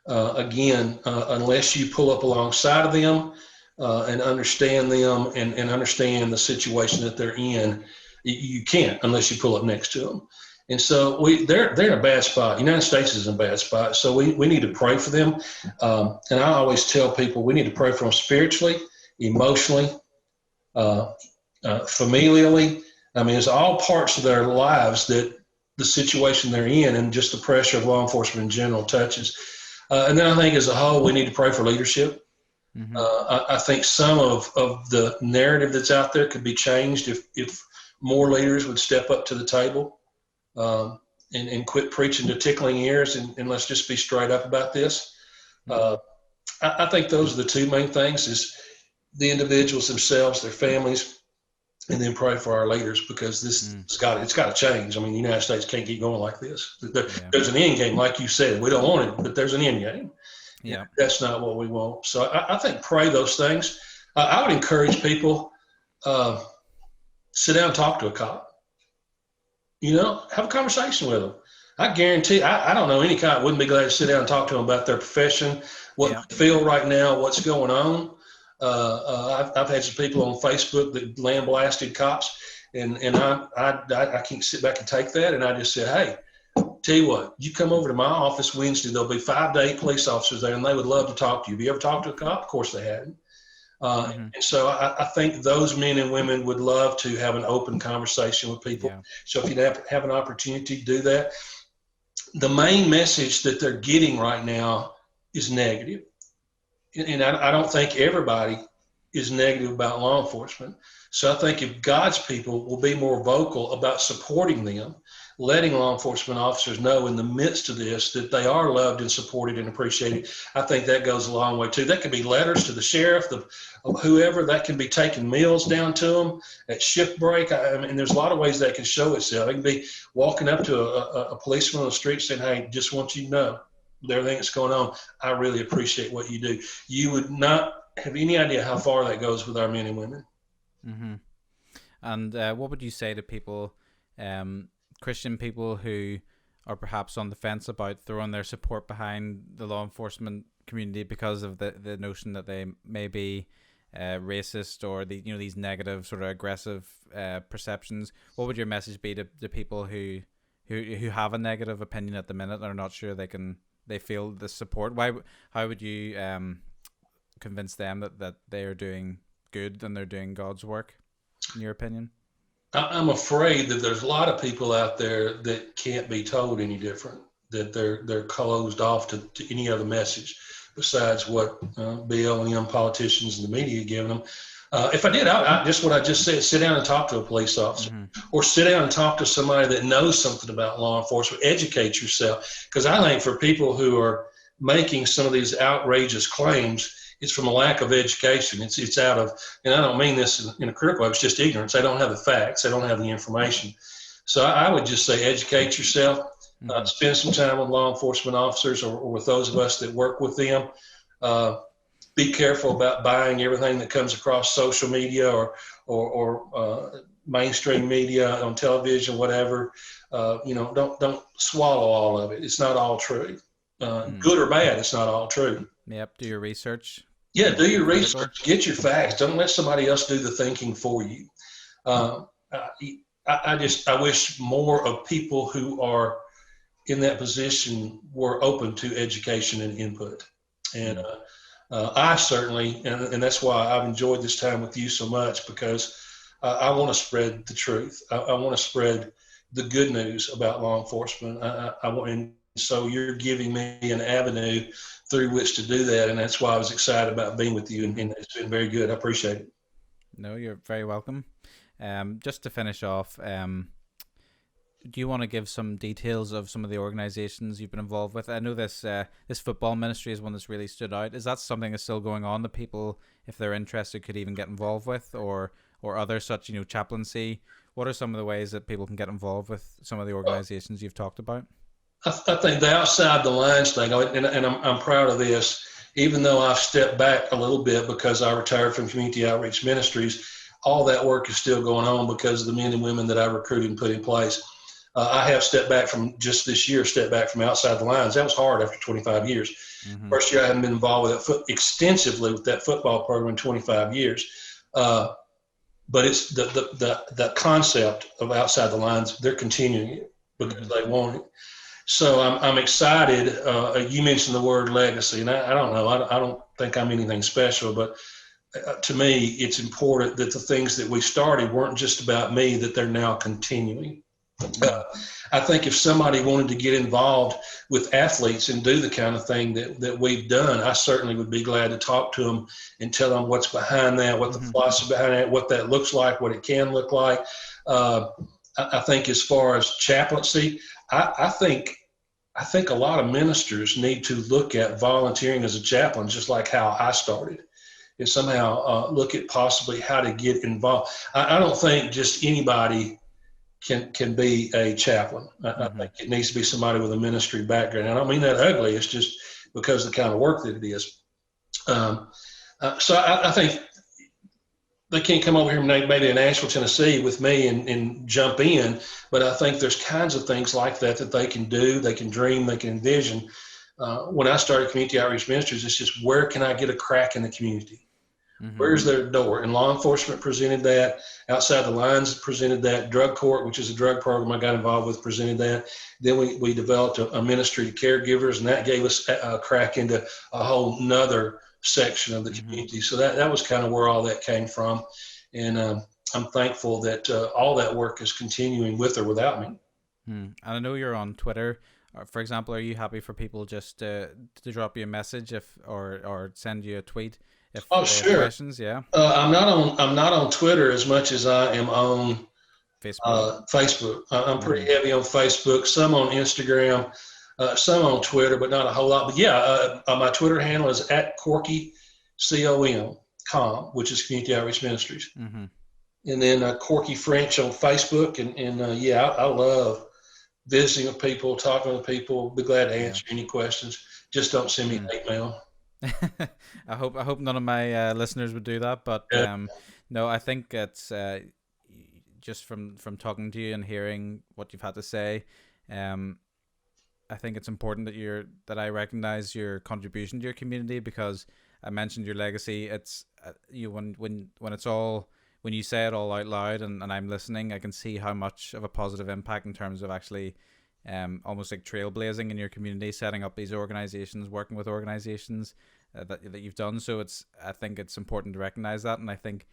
Unless you pull up alongside of them and understand them and understand the situation that they're in, you can't unless you pull up next to them. And so they're in a bad spot. The United States is in a bad spot. So we need to pray for them. And I always tell people we need to pray for them spiritually, emotionally, familially. I mean, it's all parts of their lives that the situation they're in and just the pressure of law enforcement in general touches. And then I think as a whole, we need to pray for leadership. I think some of the narrative that's out there could be changed if more leaders would step up to the table. And quit preaching to tickling ears and let's just be straight up about this. I think those are the two main things: is the individuals themselves, their families, and then pray for our leaders, because it's got to change. I mean, the United States can't keep going like this. There's an end game, like you said. We don't want it, but there's an end game. Yeah, that's not what we want. So I think pray those things. I would encourage people, sit down and talk to a cop. Have a conversation with them. I guarantee, I don't know any cop wouldn't be glad to sit down and talk to them about their profession, what they feel right now, what's going on. I've had some people on Facebook that lamb-blasted cops, and I can't sit back and take that. And I just said, hey, tell you what, you come over to my office Wednesday, there'll be 5 to 8 police officers there, and they would love to talk to you. Have you ever talked to a cop? Of course they hadn't. And so I think those men and women would love to have an open conversation with people. Yeah. So if you have an opportunity to do that, the main message that they're getting right now is negative. And I don't think everybody is negative about law enforcement. So I think if God's people will be more vocal about supporting them, letting law enforcement officers know in the midst of this that they are loved and supported and appreciated, I think that goes a long way too. That could be letters to the sheriff, whoever. That can be taking meals down to them at shift break. I mean, there's a lot of ways that can show itself. It can be walking up to a policeman on the street saying, hey, just want you to know, with everything that's going on, I really appreciate what you do. You would not have any idea how far that goes with our men and women. Mm-hmm. And what would you say to people, Christian people who are perhaps on the fence about throwing their support behind the law enforcement community because of the notion that they may be racist, or these negative sort of aggressive perceptions? What would your message be to people who have a negative opinion at the minute and are not sure they feel the support? How would you convince them that they are doing good and they're doing God's work, in your opinion? I'm afraid that there's a lot of people out there that can't be told any different, that they're closed off to any other message besides what BLM politicians and the media are giving them. If I did, just what I just said, sit down and talk to a police officer, or sit down and talk to somebody that knows something about law enforcement. Educate yourself, because I think for people who are making some of these outrageous claims, it's from a lack of education. It's out of, and I don't mean this in a critical way, it's just ignorance. They don't have the facts. They don't have the information. So I would just say educate yourself. Spend some time with law enforcement officers or with those of us that work with them. Be careful about buying everything that comes across social media or mainstream media on television, whatever. Don't swallow all of it. It's not all true. Good or bad, it's not all true. Yep. Do your research. Yeah, do your research. Get your facts. Don't let somebody else do the thinking for you. I wish more of people who are in that position were open to education and input. And I certainly, and that's why I've enjoyed this time with you so much, because I want to spread the truth. I want to spread the good news about law enforcement. And so you're giving me an avenue through which to do that, and that's why I was excited about being with you, and it's been very good. I appreciate it. No, you're very welcome. Just to finish off, do you want to give some details of some of the organizations you've been involved with? I know this football ministry is one that's really stood out. Is that something that's still going on that people, if they're interested, could even get involved with, or other such, chaplaincy? What are some of the ways that people can get involved with some of the organizations you've talked about? I think the outside the lines thing, and I'm proud of this, even though I've stepped back a little bit because I retired from Community Outreach Ministries, all that work is still going on because of the men and women that I recruited and put in place. I have stepped back from just this year, from outside the lines. That was hard after 25 years. First year I hadn't been involved with extensively with that football program in 25 years. But it's the concept of outside the lines, they're continuing it because they want it. So I'm excited. You mentioned the word legacy, and I don't know. I don't think I'm anything special, but to me, it's important that the things that we started weren't just about me, that they're now continuing. I think if somebody wanted to get involved with athletes and do the kind of thing that we've done, I certainly would be glad to talk to them and tell them what's behind that, what the philosophy behind it, what that looks like, what it can look like. I think as far as chaplaincy, I think a lot of ministers need to look at volunteering as a chaplain, just like how I started. is somehow look at possibly how to get involved. I don't think just anybody can be a chaplain. I think it needs to be somebody with a ministry background. I don't mean that ugly. It's just because of the kind of work that it is. So I think they can't come over here maybe in Nashville, Tennessee with me and jump in, but I think there's kinds of things like that they can do, they can dream, they can envision. When I started Community Outreach Ministries, it's just, where can I get a crack in the community? Where's their door? And law enforcement presented that. Outside the lines presented that. Drug court, which is a drug program I got involved with, presented that. Then we developed a ministry to caregivers, and that gave us a crack into a whole nother section of the community. So that was kind of where all that came from. And I'm thankful that all that work is continuing with or without me. And I know you're on Twitter. For example, are you happy for people just to drop you a message or send you a tweet? Sure. Questions, yeah. I'm not on Twitter as much as I am on Facebook. I'm pretty heavy on Facebook. Some on Instagram, some on Twitter, but not a whole lot. But yeah, my Twitter handle is @Corky, COM, which is Community Outreach Ministries. And then Corky French on Facebook. And yeah, I love visiting with people, talking with people. Be glad to answer any questions. Just don't send me hate mail. I hope none of my listeners would do that, but no, I think it's just from talking to you and hearing what you've had to say. I think it's important that I recognize your contribution to your community, because I mentioned your legacy. It's when it's all, when you say it all out loud and I'm listening, I can see how much of a positive impact in terms of actually almost like trailblazing in your community, setting up these organizations, working with organizations that you've done. So I think it's important to recognize that, and I think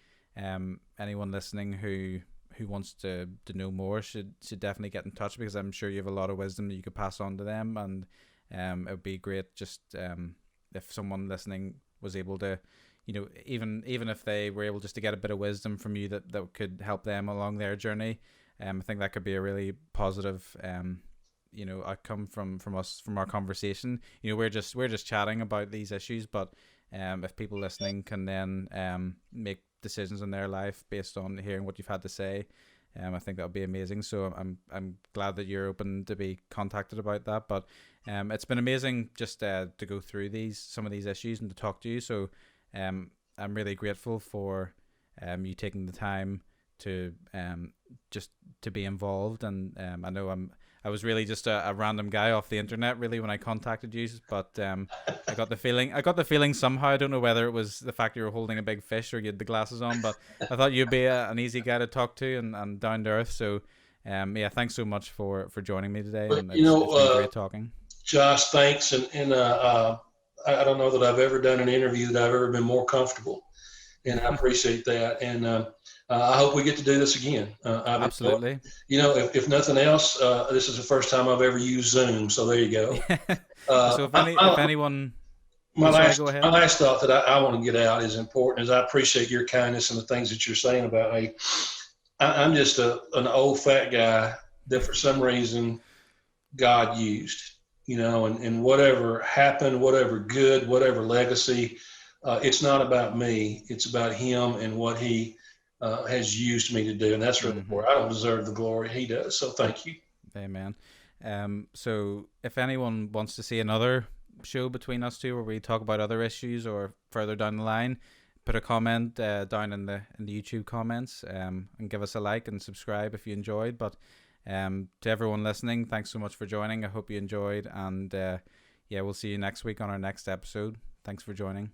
anyone listening who wants to know more should definitely get in touch, because I'm sure you have a lot of wisdom that you could pass on to them, and it would be great just if someone listening was able to, even if they were able just to get a bit of wisdom from you that could help them along their journey. I think that could be a really positive outcome from us, from our conversation. We're just chatting about these issues, but if people listening can then make decisions in their life based on hearing what you've had to say, I think that would be amazing. So I'm glad that you're open to be contacted about that. But it's been amazing just to go through some of these issues and to talk to you. So I'm really grateful for you taking the time to just to be involved. And I know I was really just a random guy off the internet, really, when I contacted you. But I got the feeling somehow, I don't know whether it was the fact you were holding a big fish or you had the glasses on, but I thought you'd be an easy guy to talk to and down to earth. So yeah, thanks so much for joining me today. And it's been great talking. Josh, thanks. And I don't know that I've ever done an interview that I've ever been more comfortable, and I appreciate that. And I hope we get to do this again. Absolutely. If nothing else, this is the first time I've ever used Zoom. So there you go. So if anyone, my last thought that I want to get out is important, is I appreciate your kindness and the things that you're saying about me. I'm just an old fat guy that for some reason God used, and whatever happened, whatever good, whatever legacy, it's not about me. It's about him and what he has used me to do, and that's really important. I don't deserve the glory, he does. So thank you. Amen. So if anyone wants to see another show between us two where we talk about other issues or further down the line, put a comment down in the YouTube comments, and give us a like and subscribe if you enjoyed. But to everyone listening, thanks so much for joining. I hope you enjoyed, and yeah, we'll see you next week on our next episode. Thanks for joining.